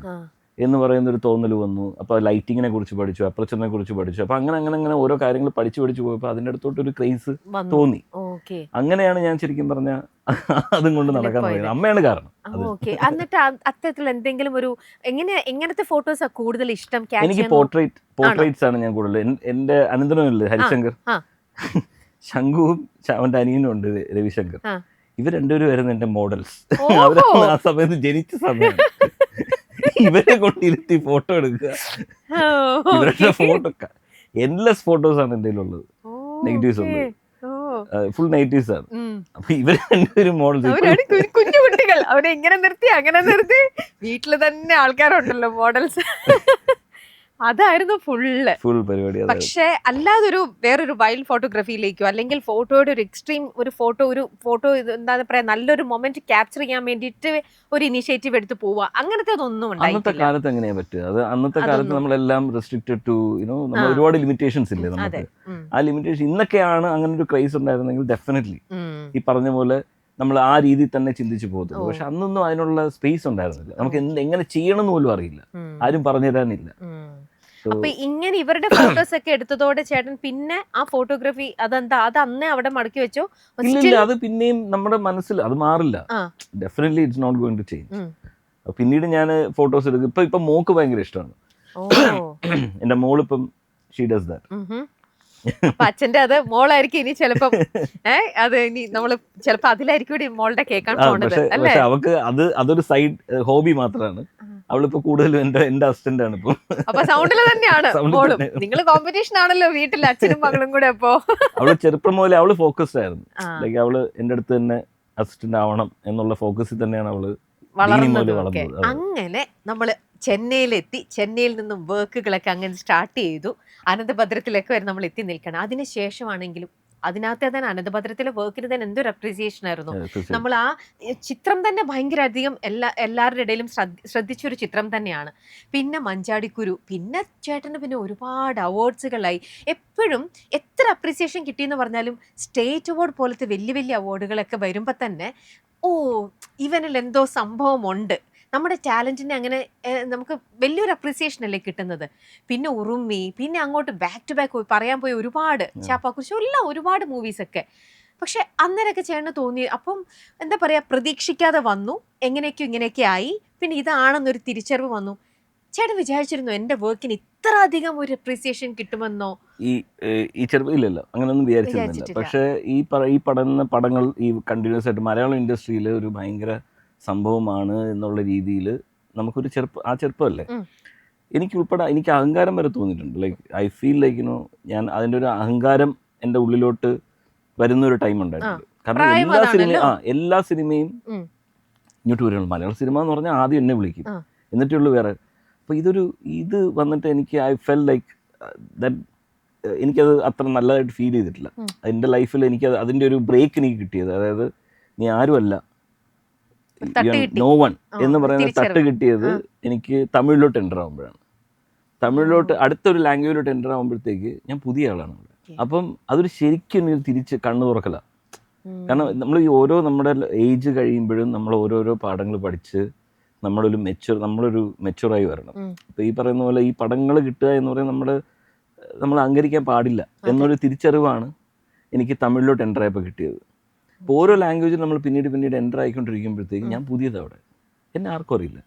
എന്ന് പറയുന്നൊരു തോന്നൽ വന്നു. അപ്പോൾ ലൈറ്റിങ്ങിനെ കുറിച്ച് പഠിച്ചു, അപ്പർച്ചറിനെ കുറിച്ച് പഠിച്ചു. അപ്പോൾ അങ്ങനെ ഓരോ കാര്യങ്ങൾ പഠിച്ചു പോയപ്പോൾ അതിൻ്റെ അടുത്തോട്ടൊരു ക്രേസ് തോന്നി. അങ്ങനെയാണ് ഞാൻ ശരിക്കും പറഞ്ഞ അതും കൊണ്ട് നടക്കാൻ തുടങ്ങിയത്. അമ്മയാണ് കാരണം. എന്നിട്ട് അത്തരത്തിൽ എന്തെങ്കിലും ഒരു എങ്ങനത്തെ ഫോട്ടോസാ കൂടുതൽ ഇഷ്ടം? എനിക്ക് പോർട്രേറ്റ്സ് ആണ് ഞാൻ കൂടുതൽ. എൻ്റെ അനന്തരമില്ലേ ഹരിശങ്കർ, ശംഖുവും അവൻ്റെ അനിയനും ഉണ്ട് രവിശങ്കർ, ഇവർ രണ്ടുപേരും വരുന്ന എൻ്റെ മോഡൽസ്. അവരാണ് ആ സമയത്ത് ജനിച്ച സമയം. ഇവരെ കൊണ്ടിരുത്തി ഫോട്ടോ എടുക്കുക. ഇവരുടെ ഫോട്ടോ എൻലെസ് ഫോട്ടോസ് ആണ് എൻ്റെ ഉള്ളത്. നെഗറ്റീവ്സ് ഉണ്ട്, ഫുൾ നെഗറ്റീവ്സ് ആണ്. അപ്പൊ ഇവര് രണ്ടുപേരും മോഡൽസ്, കുഞ്ഞു കുട്ടികൾ അവരെ ഇങ്ങനെ നിർത്തി അങ്ങനെ നിർത്തി വീട്ടില് തന്നെ ആൾക്കാരുണ്ടല്ലോ മോഡൽസ്. അതായിരുന്നു ഫുൾ പരിപാടി. പക്ഷെ അല്ലാതൊരു വേറൊരു വൈൽഡ് ഫോട്ടോഗ്രാഫിയിലേക്കോ അല്ലെങ്കിൽ ഫോട്ടോയുടെ ഒരു എക്സ്ട്രീം ഒരു ഫോട്ടോ എന്താ പറയാ നല്ലൊരു മൊമെന്റ് ക്യാപ്ചർ ചെയ്യാൻ വേണ്ടിയിട്ട് ഒരു ഇനിഷ്യേറ്റീവ് എടുത്ത് പോവുക അങ്ങനത്തെ ഒന്നും അന്നത്തെ കാലത്ത് എങ്ങനെയാ പറ്റുക? അത് അന്നത്തെ കാലത്ത് നമ്മളെല്ലാം റെസ്ട്രിക്റ്റഡ് ടു നമ്മൾ ഒരുപാട് ലിമിറ്റേഷൻസ് ഇല്ലേ നമുക്ക്. ആ ലിമിറ്റേഷൻ ഇന്നൊക്കെയാണ് അങ്ങനെ ഒരു ക്രൈസ് ഉണ്ടായിരുന്നെങ്കിൽ ഡെഫിനറ്റ്ലി ഈ പറഞ്ഞ പോലെ നമ്മൾ ആ രീതിയിൽ തന്നെ ചിന്തിച്ചു പോകുന്നത്. പക്ഷെ അന്നൊന്നും അതിനുള്ള സ്പേസ് ഉണ്ടായിരുന്നില്ല. നമുക്ക് എങ്ങനെ ചെയ്യണം എന്ന് പോലും അറിയില്ല, ആരും പറഞ്ഞു തരാനില്ല. അപ്പൊ ഇങ്ങനെ ഇവരുടെ ഫോട്ടോസ് ഒക്കെ എടുത്തതോടെ ചേട്ടൻ പിന്നെ ആ ഫോട്ടോഗ്രാഫി അത് അന്നേ അവിടെ മടക്കി വെച്ചോ? അത് പിന്നെയും നമ്മുടെ മനസ്സിൽ അത് മാറില്ല. Definitely it's not going to change. പിന്നീട് ഞാൻ ഫോട്ടോസ് എടുക്കും. ഇപ്പൊ മോക്ക് ഭയങ്കര ഇഷ്ടമാണ്. എന്റെ മോളിപ്പം ഷീ ഡസ് ദാറ്റ്. അപ്പൊ അച്ഛന്റെ അത് മോളായിരിക്കും ഇനി ചിലപ്പം അത് ഇനി നമ്മള് ചിലപ്പോ അതിലായിരിക്കും മോളുടെ കേൾക്കാൻ പോണത് അല്ലേ? അവക്ക് അതൊരു സൈഡ് ഹോബി മാത്രമാണ്. അവളിപ്പോ കൂടുതലും എന്റെ അസിസ്റ്റന്റ് ആണ് ഇപ്പൊ. അപ്പൊ സൗണ്ടില് തന്നെയാണ് മോളും. നിങ്ങള് കോമ്പറ്റീഷൻ ആണല്ലോ വീട്ടിൽ അച്ഛനും മകളും കൂടെ. അപ്പൊ അവള് ചെറുപ്പം മുതലേ അവള് ഫോക്കസ്ഡ് ആയിരുന്നു. ലൈക്ക് അവള് എന്റെ അടുത്ത് തന്നെ അസിസ്റ്റന്റ് ആവണം എന്നുള്ള ഫോക്കസിൽ തന്നെയാണ് അവള് വളർന്നത്. അങ്ങനെ നമ്മള് ചെന്നൈയിലെത്തി. ചെന്നൈയിൽ നിന്നും വർക്കുകളൊക്കെ അങ്ങനെ സ്റ്റാർട്ട് ചെയ്തു. അനന്തഭദ്രത്തിലൊക്കെ വരെ നമ്മൾ എത്തി നിൽക്കണം. അതിനുശേഷമാണെങ്കിലും അതിനകത്തെ തന്നെ അനന്തഭദ്രത്തിലെ വർക്കിന് തന്നെ എന്തൊരു അപ്രീസിയേഷൻ ആയിരുന്നു. നമ്മൾ ആ ചിത്രം തന്നെ ഭയങ്കര അധികം എല്ലാവരുടെ ഇടയിലും ശ്രദ്ധിച്ചൊരു ചിത്രം തന്നെയാണ്. പിന്നെ മഞ്ചാടിക്കുരു, പിന്നെ ചേട്ടന് പിന്നെ ഒരുപാട് അവാർഡ്സുകളായി. എപ്പോഴും എത്ര അപ്രീസിയേഷൻ കിട്ടിയെന്ന് പറഞ്ഞാലും സ്റ്റേറ്റ് അവാർഡ് പോലത്തെ വലിയ വലിയ അവാർഡുകളൊക്കെ വരുമ്പോൾ തന്നെ ഇവനിൽ എന്തോ സംഭവമുണ്ട്, നമ്മുടെ ടാലന്റിനെ അങ്ങനെ നമുക്ക് വലിയൊരു അപ്രീസിയേഷൻ അല്ലേ കിട്ടുന്നത്. പിന്നെ ഉറുമി, പിന്നെ അങ്ങോട്ട് ബാക്ക് ടു ബാക്ക് പറയാൻ പോയി ഒരുപാട് ചാപ്പാക്കുറിശി എല്ലാം ഒരുപാട് മൂവീസൊക്കെ. പക്ഷെ അന്നേരമൊക്കെ ചേട്ടന് തോന്നി, അപ്പം എന്താ പറയാ, പ്രതീക്ഷിക്കാതെ വന്നു, എങ്ങനെയൊക്കെ ഇങ്ങനെയൊക്കെ ആയി, പിന്നെ ഇതാണെന്നൊരു തിരിച്ചറിവ് വന്നു. ചേട്ടൻ വിചാരിച്ചിരുന്നു എൻ്റെ വർക്കിന് ഇത്ര അധികം ഒരു അപ്രീസിയേഷൻ കിട്ടുമെന്നോ? ഈ ചെറുപ്പം ഇല്ലല്ലോ, അങ്ങനെയൊന്നും വിചാരിച്ചിരുന്നില്ല. വിചാരിച്ചിട്ടില്ല. പക്ഷേ ഈ പഠന പടങ്ങൾ ഈ കണ്ടിന്യൂസ് ആയിട്ട് മലയാളം ഇൻഡസ്ട്രിയിൽ ഒരു ഭയങ്കര സംഭവമാണ് എന്നുള്ള രീതിയിൽ നമുക്കൊരു ചെറുപ്പമല്ലേ, ഉം. എനിക്ക് അഹങ്കാരം വരെ തോന്നിയിട്ടുണ്ട്. ലൈക്ക് ഐ ഫീൽ ലൈക്ക് ഞാൻ അതിൻ്റെ ഒരു അഹങ്കാരം എൻ്റെ ഉള്ളിലോട്ട് വരുന്ന ഒരു ടൈം ഉണ്ടായിട്ടുണ്ട്. കാരണം പ്രായം അതാണല്ലോ. എല്ലാ സിനിമയും ഉം. ഇങ്ങോട്ട് വരുള്ളൂ. മലയാള സിനിമ എന്ന് പറഞ്ഞാൽ ആദ്യം എന്നെ വിളിക്കും, ആ. എന്നിട്ടുള്ളൂ വേറെ. അപ്പോൾ ഇത് വന്നിട്ട് എനിക്ക് ഐ ഫെൽ ലൈക്ക് ദാറ്റ് എനിക്കത് അത്ര നല്ലതായിട്ട് ഫീൽ ചെയ്തിട്ടില്ല. എൻ്റെ ലൈഫിൽ അതിൻ്റെ ഒരു ബ്രേക്ക് എനിക്ക് കിട്ടിയത്, അതായത് നീ ആരുമല്ല, ഒരു തട്ട് കിട്ടി. നോ വൺ ആ, എന്ന് പറയുന്ന തിരിച്ചറിവ്. തട്ട് കിട്ടിയത് എനിക്ക് തമിഴിലോട്ട് എൻ്റർ ആകുമ്പോഴാണ്. തമിഴിലോട്ട് അടുത്തൊരു ലാംഗ്വേജിലോട്ട് എൻ്റർ ആകുമ്പോഴത്തേക്ക് ഞാൻ പുതിയ ആളാണ് അവിടെ. അപ്പം അതൊരു ശരിക്കും എനിക്ക് തിരിച്ച് കണ്ണു തുറക്കല. കാരണം നമ്മൾ ഈ നമ്മുടെ ഏജ് കഴിയുമ്പോഴും നമ്മൾ ഓരോരോ പാഠങ്ങൾ പഠിച്ച് നമ്മളൊരു മെച്ചുറായി വരണം. അപ്പോൾ ഈ പറയുന്ന പോലെ ഈ പടങ്ങൾ കിട്ടുക എന്ന് പറയുന്നത് നമ്മൾ അഹങ്കരിക്കാൻ പാടില്ല എന്നൊരു തിരിച്ചറിവാണ് എനിക്ക് തമിഴിലോട്ട് എൻ്റർ ആയപ്പോൾ കിട്ടിയത്. അപ്പോൾ ഓരോ ലാംഗ്വേജിൽ നമ്മൾ പിന്നീട് എൻ്റർ ആയിക്കൊണ്ടിരിക്കുമ്പോഴത്തേക്കും ഞാൻ പുതിയത് അവിടെ, എന്നെ ആർക്കും അറിയില്ല.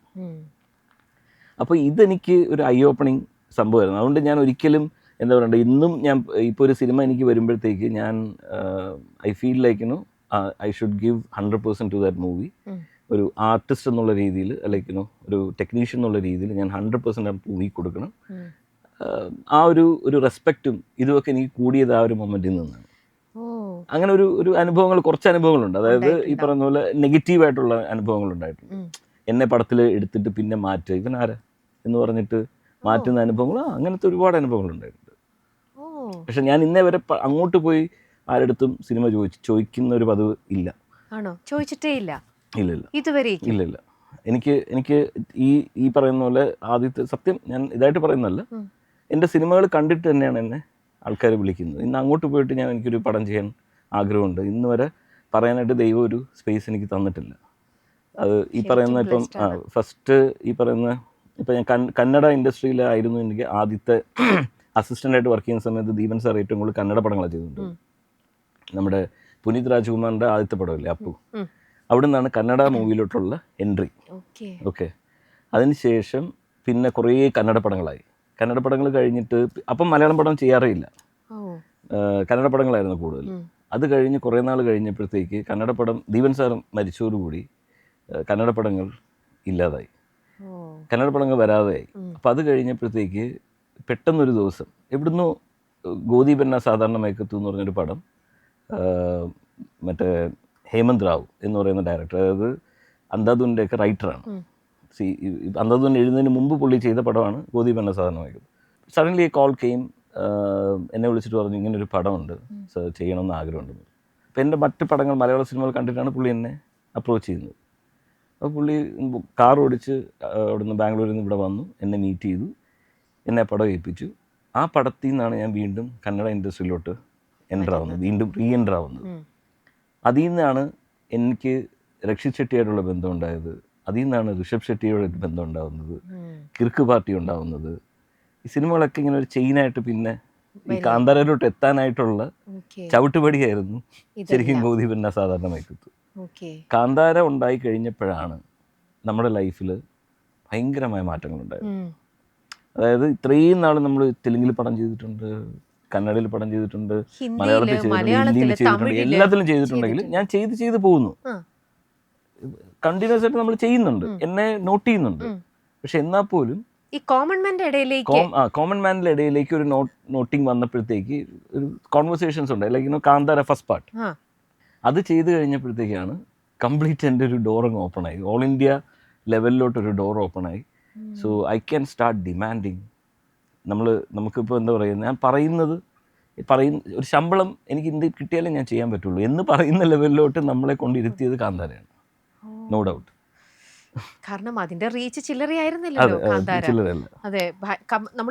അപ്പോൾ ഇതെനിക്ക് ഒരു ഐ ഓപ്പണിങ് സംഭവമായിരുന്നു. അതുകൊണ്ട് ഞാൻ ഒരിക്കലും എന്താ പറയണ്ടേ, ഇന്നും ഞാൻ ഇപ്പോൾ ഒരു സിനിമ എനിക്ക് വരുമ്പോഴത്തേക്ക് ഞാൻ I feel like I should give 100% to that movie. ഒരു ആർട്ടിസ്റ്റ് എന്നുള്ള രീതിയിൽ, അല്ലെങ്കിൽ ഒരു ടെക്നീഷ്യൻ എന്നുള്ള രീതിയിൽ ഞാൻ 100% ആ മൂവി കൊടുക്കണം. ആ ഒരു റെസ്പെക്റ്റും ഇതുമൊക്കെ എനിക്ക് കൂടിയത് ആ ഒരു മൊമെൻറ്റിൽ നിന്നാണ്. അങ്ങനെ കുറച്ച് അനുഭവങ്ങളുണ്ട്. അതായത് ഈ പറയുന്ന പോലെ നെഗറ്റീവായിട്ടുള്ള അനുഭവങ്ങൾ ഉണ്ടായിട്ടുണ്ട്. എന്നെ പടത്തിൽ എടുത്തിട്ട് പിന്നെ മാറ്റുക, ഇവൻ ആരാ എന്ന് പറഞ്ഞിട്ട് മാറ്റുന്ന അനുഭവങ്ങൾ, അങ്ങനത്തെ ഒരുപാട് അനുഭവങ്ങളുണ്ടായിട്ടുണ്ട്. പക്ഷെ ഞാൻ ഇന്നേ വരെ അങ്ങോട്ട് പോയി ആരെടുത്തും സിനിമ ചോദിക്കുന്ന ഒരു പതിവ് ഇല്ല. ആണോ? ചോദിച്ചിട്ടേ ഇല്ല? ഇല്ല ഇതുവരെ ഇല്ല. എനിക്ക് ഈ പറയുന്ന പോലെ ആദ്യത്തെ സത്യം ഞാൻ ഇതായിട്ട് പറയുന്നതല്ല, എൻ്റെ സിനിമകൾ കണ്ടിട്ട് തന്നെയാണ് എന്നെ ആൾക്കാർ വിളിക്കുന്നത്. ഇന്ന് അങ്ങോട്ട് പോയിട്ട് എനിക്കൊരു പടം ചെയ്യാൻ ആഗ്രഹമുണ്ട്, ഇന്ന് വരെ പറയാനായിട്ട് ദൈവം ഒരു സ്പേസ് എനിക്ക് തന്നിട്ടില്ല. അത് ഈ പറയുന്ന ഇപ്പം ഫസ്റ്റ് ഈ പറയുന്ന ഇപ്പം ഞാൻ കന്നഡ ഇൻഡസ്ട്രിയിലായിരുന്നു എനിക്ക് ആദ്യത്തെ അസിസ്റ്റൻ്റായിട്ട് വർക്ക് ചെയ്യുന്ന സമയത്ത് ദീപൻ സാർ ഏറ്റവും കൂടുതൽ കന്നഡ പടങ്ങളാണ് ചെയ്തിട്ടുണ്ട്. നമ്മുടെ പുനീത് രാജ്കുമാറിൻ്റെ ആദ്യത്തെ പടമില്ലേ അപ്പു, അവിടെ നിന്നാണ് കന്നഡ മൂവിയിലോട്ടുള്ള എൻട്രി. ഓക്കെ, അതിനുശേഷം പിന്നെ കുറേ കന്നഡ പടങ്ങളായി. കന്നഡ പടങ്ങൾ കഴിഞ്ഞിട്ട് അപ്പം മലയാളം പടം ചെയ്യാറേ ഇല്ല, കന്നഡ പടങ്ങളായിരുന്നു കൂടുതൽ. അത് കഴിഞ്ഞ് കുറേ നാൾ കഴിഞ്ഞപ്പോഴത്തേക്ക് കന്നഡ പടം ദീപൻ സാർ മരിച്ചതോടുകൂടി കന്നഡ പടങ്ങൾ ഇല്ലാതായി, കന്നഡ പടങ്ങൾ വരാതെയായി. അപ്പം അത് കഴിഞ്ഞപ്പോഴത്തേക്ക് പെട്ടെന്നൊരു ദിവസം എവിടുന്നോ ഗോദി ബെന്ന സാധാരണ മയക്കത്തു എന്ന് പറഞ്ഞൊരു പടം, മറ്റേ ഹേമന്ത് റാവു എന്ന് പറയുന്ന ഡയറക്ടർ, അതായത് അന്ധാധുവിൻ്റെയൊക്കെ റൈറ്ററാണ്. അന്ധാധുൻ എഴുതുന്നതിന് മുമ്പ് പുള്ളി ചെയ്ത പടമാണ് ഗോദി ബെന്ന സാധാരണ മയക്കത്തു. സഡൻലി കോൾ കെയിം, എന്നെ വിളിച്ചിട്ട് പറഞ്ഞു ഇങ്ങനൊരു പടമുണ്ട് സർ, ചെയ്യണമെന്ന് ആഗ്രഹമുണ്ടെന്ന്. അപ്പോൾ എൻ്റെ മറ്റ് പടങ്ങൾ മലയാള സിനിമകൾ കണ്ടിട്ടാണ് പുള്ളി എന്നെ അപ്രോച്ച് ചെയ്യുന്നത്. അപ്പോൾ പുള്ളി കാർ ഓടിച്ച് അവിടെ നിന്ന് ബാംഗ്ലൂരിൽ നിന്ന് ഇവിടെ വന്നു, എന്നെ മീറ്റ് ചെയ്തു, എന്നെ പടം ഏൽപ്പിച്ചു. ആ പടത്തിൽ നിന്നാണ് ഞാൻ വീണ്ടും കന്നഡ ഇൻഡസ്ട്രിയിലോട്ട് എൻ്റർ ആവുന്നത്, വീണ്ടും റീ എൻ്റർ ആവുന്നത്. അതിൽ നിന്നാണ് എനിക്ക് രക്ഷിത് ഷെട്ടിയായിട്ടുള്ള ബന്ധം ഉണ്ടായത്, അതിൽ നിന്നാണ് ഋഷഭ് ഷെട്ടിയോട് ബന്ധം ഉണ്ടാവുന്നത്, കിർക്ക് പാർട്ടി ഉണ്ടാവുന്നത്. ഈ സിനിമകളൊക്കെ ഇങ്ങനെ ഒരു ചെയിനായിട്ട് പിന്നെ ഈ കാന്താരയിലോട്ട് എത്താനായിട്ടുള്ള ചവിട്ടുപടിയായിരുന്നു ശരിക്കും ഗോദി ബെന്ന സാധാരണ മയക്കത്തു. കാന്താര ഉണ്ടായി കഴിഞ്ഞപ്പോഴാണ് നമ്മുടെ ലൈഫിൽ ഭയങ്കരമായ മാറ്റങ്ങളുണ്ടായത്. അതായത് ഇത്രയും നാൾ നമ്മൾ തെലുങ്കിൽ പടം ചെയ്തിട്ടുണ്ട്, കന്നഡയിൽ പടം ചെയ്തിട്ടുണ്ട്, മലയാളത്തിൽ ചെയ്തിട്ടുണ്ട്, ഹിന്ദിയിൽ ചെയ്തിട്ടുണ്ട്, എല്ലാത്തിലും ചെയ്തിട്ടുണ്ടെങ്കിലും ഞാൻ ചെയ്ത് പോകുന്നു. കണ്ടിന്യൂസ് ആയിട്ട് നമ്മൾ ചെയ്യുന്നുണ്ട്, എന്നെ നോട്ട് ചെയ്യുന്നുണ്ട്. പക്ഷെ എന്നാൽ പോലും ഈ കോമൺ മാനിന്റെ ഇടയിലേക്ക് ഒരു നോട്ടിങ് വന്നപ്പോഴത്തേക്ക് ഒരു കോൺവെർസേഷൻസ് ഉണ്ട്. ലൈക്ക് കാന്താര ഫസ്റ്റ് പാർട്ട് അത് ചെയ്ത് കഴിഞ്ഞപ്പോഴത്തേക്കാണ് കംപ്ലീറ്റ് എൻ്റെ ഒരു ഡോർ അങ്ങ് ഓപ്പൺ ആയി, ഓൾ ഇന്ത്യ ലെവലിലോട്ടൊരു ഡോർ ഓപ്പൺ ആയി. So I can start demanding. നമുക്കിപ്പോൾ എന്താ പറയുക, ഞാൻ പറയുന്ന ഒരു ശമ്പളം എനിക്ക് എന്ത് കിട്ടിയാലേ ഞാൻ ചെയ്യാൻ പറ്റുള്ളൂ എന്ന് പറയുന്ന ലെവലിലോട്ട് നമ്മളെ കൊണ്ടിരുത്തിയത് കാന്താരയാണ്, നോ ഡൗട്ട്. കാരണം അതിന്റെ റീച്ച് ചില്ലറയായിരുന്നില്ലല്ലോ കാന്താര. അതെ,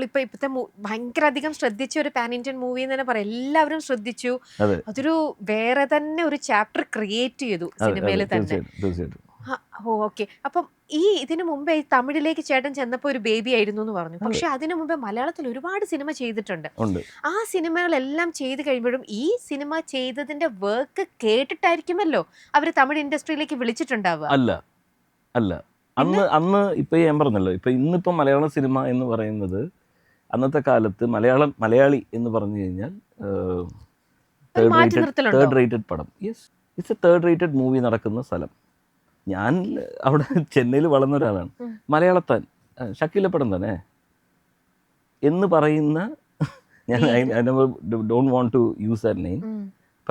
ഇപ്പോഴത്തെ ഭയങ്കര അധികം ശ്രദ്ധിച്ച ഒരു പാൻ ഇന്ത്യൻ മൂവി എന്ന് തന്നെ പറയാം. എല്ലാവരും ശ്രദ്ധിച്ചു, അതൊരു വേറെ തന്നെ ഒരു ചാപ്റ്റർ ക്രിയേറ്റ് ചെയ്തു സിനിമയിൽ തന്നെ. ഓക്കെ. അപ്പം ഇതിനു മുമ്പേ ഈ തമിഴിലേക്ക് ചേട്ടൻ ചെന്നപ്പോ ഒരു ബേബി ആയിരുന്നു എന്ന് പറഞ്ഞു. പക്ഷെ അതിനു മുമ്പേ മലയാളത്തിൽ ഒരുപാട് സിനിമ ചെയ്തിട്ടുണ്ട്. ഉണ്ട്. ആ സിനിമകളെല്ലാം ചെയ്ത് കഴിയുമ്പോഴും ഈ സിനിമ ചെയ്തതിന്റെ വർക്ക് കേട്ടിട്ടായിരിക്കുമല്ലോ അവര് തമിഴ് ഇൻഡസ്ട്രിയിലേക്ക് വിളിച്ചിട്ടുണ്ടാവുക. അല്ല അല്ല അന്ന് ഇപ്പൊ ഞാൻ പറഞ്ഞല്ലോ, ഇപ്പൊ ഇന്നിപ്പോ മലയാള സിനിമ എന്ന് പറയുന്നത് അന്നത്തെ കാലത്ത് മലയാളി എന്ന് പറഞ്ഞു കഴിഞ്ഞാൽ മാറ്റി നിർത്തലുണ്ടോ? തേർഡ് റേറ്റഡ് പടം. Yes, it's A third rated movie നടക്കുന്ന സ്ഥലം. ഞാൻ അവിടെ ചെന്നൈയിൽ വളർന്ന ഒരാളാണ്. മലയാളത്താൻ ഷക്കീലപ്പടം തന്നെ എന്ന് പറയുന്ന, ഞാൻ don't want to use that name,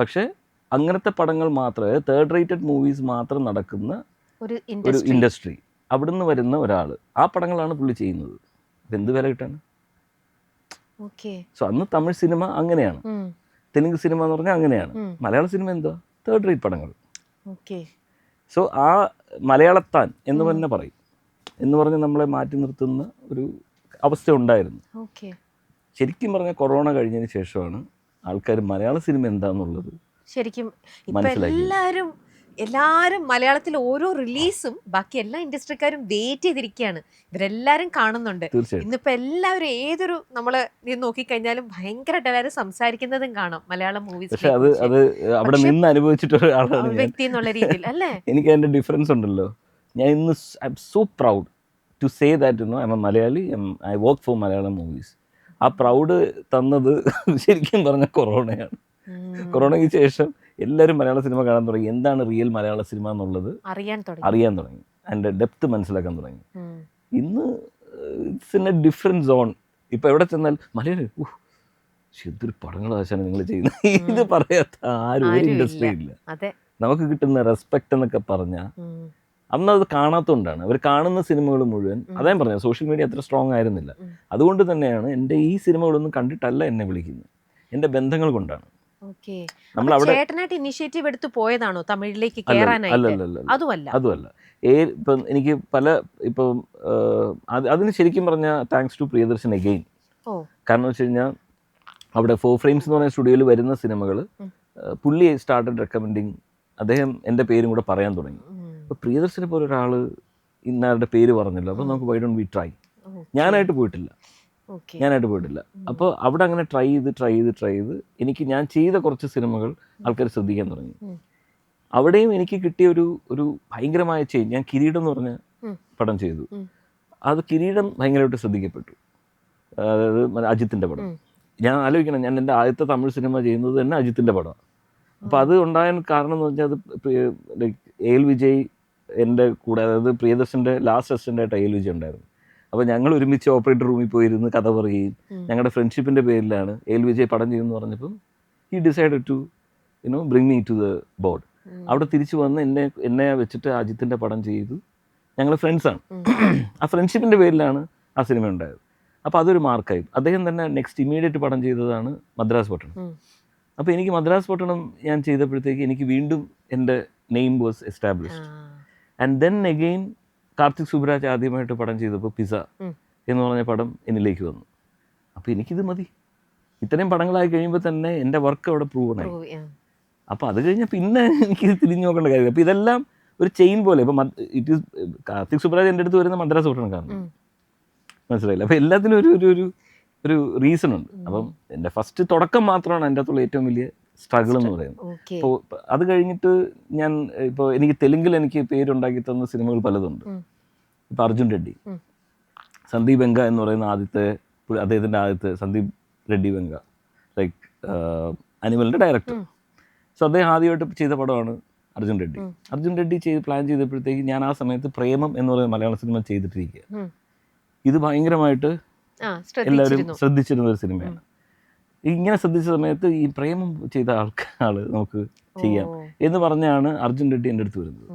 പക്ഷെ അങ്ങനത്തെ പടങ്ങൾ മാത്രമേ, തേർഡ് റേറ്റഡ് മൂവീസ് മാത്രം നടക്കുന്ന ഒരു ഒരു ഇൻഡസ്ട്രി, അവിടുന്ന് വരുന്ന ഒരാൾ, ആ പടങ്ങളാണ് പുള്ളി ചെയ്യുന്നത്. എന്ത് വില കിട്ടാണ്? സോ അന്ന് തമിഴ് സിനിമ അങ്ങനെയാണ്, തെലുങ്ക് സിനിമ എന്ന് പറഞ്ഞാൽ അങ്ങനെയാണ്. മലയാള സിനിമ എന്തോ തേർഡ് റേറ്റ് പടങ്ങൾ. സോ ആ മലയാളത്താൻ എന്ന് തന്നെ പറയും എന്ന് പറഞ്ഞ് നമ്മളെ മാറ്റി നിർത്തുന്ന ഒരു അവസ്ഥ ഉണ്ടായിരുന്നു. ശരിക്കും പറഞ്ഞാൽ കൊറോണ കഴിഞ്ഞതിന് ശേഷമാണ് ആൾക്കാർ മലയാള സിനിമ എന്താന്നുള്ളത് ശരിക്കും എല്ലാരും മലയാളത്തിൽ ഓരോ റിലീസും ബാക്കി എല്ലാ ഇൻഡസ്ട്രിക്കാരും വെയിറ്റ് ചെയ്തിരിക്കുകയാണ്. ഇവരെല്ലാരും കാണുന്നുണ്ട്. ഇന്നിപ്പോ എല്ലാവരും ഏതൊരു നമ്മള് നോക്കിക്കഴിഞ്ഞാലും ഭയങ്കരമായിട്ട് എല്ലാവരും സംസാരിക്കുന്നതും കാണാം മലയാളം മൂവീസ്. പക്ഷെ അത് അവിടെ നിന്ന് അനുഭവിച്ചിട്ടൊരാളാണ് വ്യക്തി എന്നുള്ള രീതിയിൽ അല്ലേ? എനിക്ക് അതിന്റെ ഡിഫറൻസ് ഉണ്ടല്ലോ. ഞാൻ ഇന്ന് I'm so proud to say that I'm a Malayali, I work for Malayalam movies. ആ പ്രൗഡ് തന്നത് ശരിക്കും പറഞ്ഞ കൊറോണയാണ്. കൊറോണയ്ക്ക് ശേഷം എല്ലാവരും മലയാള സിനിമ കാണാൻ തുടങ്ങി. എന്താണ് റിയൽ മലയാള സിനിമ എന്നുള്ളത് അറിയാൻ തുടങ്ങി, അതിൻ്റെ ഡെപ്ത് മനസ്സിലാക്കാൻ തുടങ്ങി. ഇന്ന് it's in A different zone. ഇപ്പം എവിടെ ചെന്നാൽ മലയാളം എന്തൊരു പടങ്ങളാശാണ് നിങ്ങൾ ചെയ്യുന്നത്, ഇത് പറയാത്ത ആരും ഒരു ഇൻഡസ്ട്രി ഇല്ല. നമുക്ക് കിട്ടുന്ന റെസ്പെക്ട് എന്നൊക്കെ പറഞ്ഞാൽ അന്ന് അത് കാണാത്തതുകൊണ്ടാണ്. അവർ കാണുന്ന സിനിമകൾ മുഴുവൻ, അതാ പറഞ്ഞത്, സോഷ്യൽ മീഡിയ അത്ര സ്ട്രോങ് ആയിരുന്നില്ല. അതുകൊണ്ട് തന്നെയാണ് എൻ്റെ ഈ സിനിമകളൊന്നും കണ്ടിട്ടല്ല എന്നെ വിളിക്കുന്നത്, എൻ്റെ ബന്ധങ്ങൾ കൊണ്ടാണ്. ചേട്ടനായിട്ട് ഇനിഷ്യേറ്റീവ് എടുത്ത് പോയതാണോ തമിഴിലേക്ക് കേറാനായിട്ട്? അതുമല്ല. ഇപ്പം എനിക്ക് ഇപ്പം അതിന് ശരിക്കും പറഞ്ഞാൽ താങ്ക്സ് ടു പ്രിയദർശൻ അഗെയിൻ. കാരണം വെച്ച് കഴിഞ്ഞാൽ അവിടെ 4 ഫ്രെയിംസ് എന്ന് പറയുന്ന സ്റ്റുഡിയോയിൽ വരുന്ന സിനിമകൾ പുള്ളി സ്റ്റാർട്ടഡ് റെക്കമെൻഡിങ്, അദ്ദേഹം എൻ്റെ പേരും കൂടെ പറയാൻ തുടങ്ങി. അപ്പോൾ പ്രിയദർശനെ പോലെ ഒരാൾ ഇന്നാരുടെ പേര് പറഞ്ഞല്ലോ, അപ്പോൾ നമുക്ക് വൈ ഡോണ്ട് വി ട്രൈ. ഞാനായിട്ട് പോയിട്ടില്ല. അപ്പോൾ അവിടെ അങ്ങനെ ട്രൈ ചെയ്ത് എനിക്ക് ഞാൻ ചെയ്ത കുറച്ച് സിനിമകൾ ആൾക്കാർ ശ്രദ്ധിക്കാൻ തുടങ്ങി. അവിടെയും എനിക്ക് കിട്ടിയ ഒരു ഭയങ്കരമായ ചേഞ്ച്. ഞാൻ കിരീടം എന്ന് പറഞ്ഞ പടം ചെയ്തു. അത് കിരീടം ഭയങ്കരമായിട്ട് ശ്രദ്ധിക്കപ്പെട്ടു. അതായത് അജിത്തിൻ്റെ പടം. ഞാൻ ആലോചിക്കണം, ഞാൻ എൻ്റെ ആദ്യത്തെ തമിഴ് സിനിമ ചെയ്യുന്നത് തന്നെ അജിത്തിൻ്റെ പടമാണ്. അപ്പോൾ അത് ഉണ്ടായ കാരണം എന്ന് വെച്ചാൽ, അത് ലൈക്ക് AL വിജയ് എൻ്റെ കൂടെ, അതായത് പ്രിയദർശൻ്റെ ലാസ്റ്റ് അസിസ്റ്റൻ്റായിട്ട് AL വിജയ് ഉണ്ടായിരുന്നു. അപ്പോൾ ഞങ്ങൾ ഒരുമിച്ച് ഓപ്പറേറ്റർ റൂമിൽ പോയിരുന്ന് കഥ പറയുകയും, ഞങ്ങളുടെ ഫ്രണ്ട്ഷിപ്പിൻ്റെ പേരിലാണ് AL വിജയ് പടം ചെയ്യുമെന്ന് പറഞ്ഞപ്പം he decided to bring me to the board. അവിടെ തിരിച്ചു വന്ന് എന്നെ വെച്ചിട്ട് അജിത്തിൻ്റെ പടം ചെയ്തു. ഞങ്ങൾ ഫ്രണ്ട്സാണ്. ആ ഫ്രണ്ട്ഷിപ്പിൻ്റെ പേരിലാണ് ആ സിനിമ ഉണ്ടായത്. അപ്പോൾ അതൊരു മാർക്കായി. അദ്ദേഹം തന്നെ നെക്സ്റ്റ് ഇമ്മീഡിയറ്റ് പടം ചെയ്തതാണ് മദ്രാസ് പട്ടണം. അപ്പോൾ എനിക്ക് മദ്രാസ് പട്ടണം ഞാൻ ചെയ്തപ്പോഴത്തേക്ക് എനിക്ക് വീണ്ടും എൻ്റെ name was established. And then again Karthik Subraj ആദ്യമായിട്ട് പടം ചെയ്തപ്പോൾ പിസ എന്ന് പറഞ്ഞ പടം എന്നിലേക്ക് വന്നു. അപ്പോൾ എനിക്കിത് മതി. ഇത്രയും പടങ്ങളായി കഴിയുമ്പോൾ തന്നെ എൻ്റെ വർക്ക് അവിടെ പ്രൂവ് ആയി. അപ്പോൾ അത് കഴിഞ്ഞാൽ പിന്നെ എനിക്ക് തിരിഞ്ഞു നോക്കേണ്ട കാര്യം. അപ്പോൾ ഇതെല്ലാം ഒരു ചെയിൻ പോലെ. ഇപ്പോൾ ഇറ്റ് ഈസ് കാർത്തിക് സുബ്രാജ് എൻ്റെ അടുത്ത് വരുന്ന മദ്രാസ് പട്ടണം കാരണം മനസ്സിലായില്ല. അപ്പോൾ എല്ലാത്തിനും ഒരു റീസൺ ഉണ്ട്. അപ്പം എൻ്റെ ഫസ്റ്റ് തുടക്കം മാത്രമാണ് എൻ്റെ അകത്തുള്ള ഏറ്റവും വലിയ സ്ട്രഗിൾ എന്ന് പറയുന്നത്. അപ്പോൾ അത് കഴിഞ്ഞിട്ട് ഞാൻ ഇപ്പോൾ എനിക്ക് തെലുങ്കിൽ എനിക്ക് പേരുണ്ടാക്കി തന്ന സിനിമകൾ പലതുണ്ട്. ഇപ്പോൾ അർജുൻ റെഡ്ഡി, സന്ദീപ് വെങ്ക എന്ന് പറയുന്ന അദ്ദേഹത്തിൻ്റെ ആദ്യത്തെ സന്ദീപ് റെഡ്ഡി വെങ്ക, ലൈക്ക് അനിമലിൻ്റെ ഡയറക്ടർ. സോ അദ്ദേഹം ആദ്യമായിട്ട് ചെയ്ത പടമാണ് അർജുൻ റെഡ്ഡി. അർജുൻ റെഡ്ഡി പ്ലാൻ ചെയ്തപ്പോഴത്തേക്ക് ഞാൻ ആ സമയത്ത് പ്രേമം എന്ന് പറയുന്ന മലയാള സിനിമ ചെയ്തിട്ടിരിക്കുക. ഇത് ഭയങ്കരമായിട്ട് എല്ലാവരും ശ്രദ്ധിച്ചിരുന്ന ഒരു സിനിമയാണ്. ഇങ്ങനെ ശ്രദ്ധിച്ച സമയത്ത് ഈ പ്രേമം ചെയ്ത ആള് നമുക്ക് ചെയ്യാം എന്ന് പറഞ്ഞാണ് അർജുൻ റെഡ്ഡി എൻ്റെ അടുത്ത് വരുന്നത്.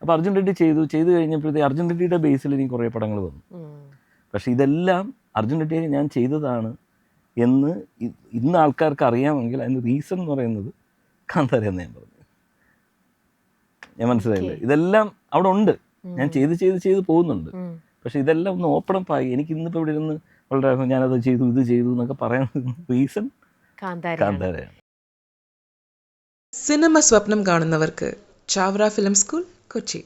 അപ്പോൾ അർജുൻ റെഡ്ഡി ചെയ്ത് കഴിഞ്ഞപ്പോഴത്തേക്ക് അർജുൻ റെഡ്ഡിയുടെ ബേസിൽ എനിക്ക് കുറേ പടങ്ങൾ വന്നു. പക്ഷേ ഇതെല്ലാം അർജുൻ റെഡ്ഡിയെ ഞാൻ ചെയ്തതാണ് എന്ന് ഇന്ന് ആൾക്കാർക്ക് അറിയാമെങ്കിൽ അതിന് റീസൺ എന്ന് പറയുന്നത് കാന്താര എന്ന് ഞാൻ പറഞ്ഞു. ഞാൻ മനസ്സിലായില്ലേ? ഇതെല്ലാം അവിടെ ഉണ്ട്, ഞാൻ ചെയ്ത് പോകുന്നുണ്ട്. പക്ഷെ ഇതെല്ലാം ഒന്ന് ഓപ്പൺ അപ്പ് ആയി. എനിക്ക് ഇന്നിപ്പോൾ ഇവിടെ ഇരുന്ന് വളരെ ഞാനത് ചെയ്തു ഇത് ചെയ്തു എന്നൊക്കെ പറയാൻ റീസൺ കാന്താരയാണ്. സിനിമ സ്വപ്നം കാണുന്നവർക്ക് ചാവറ ഫിലിം സ്കൂൾ, കൊച്ചി.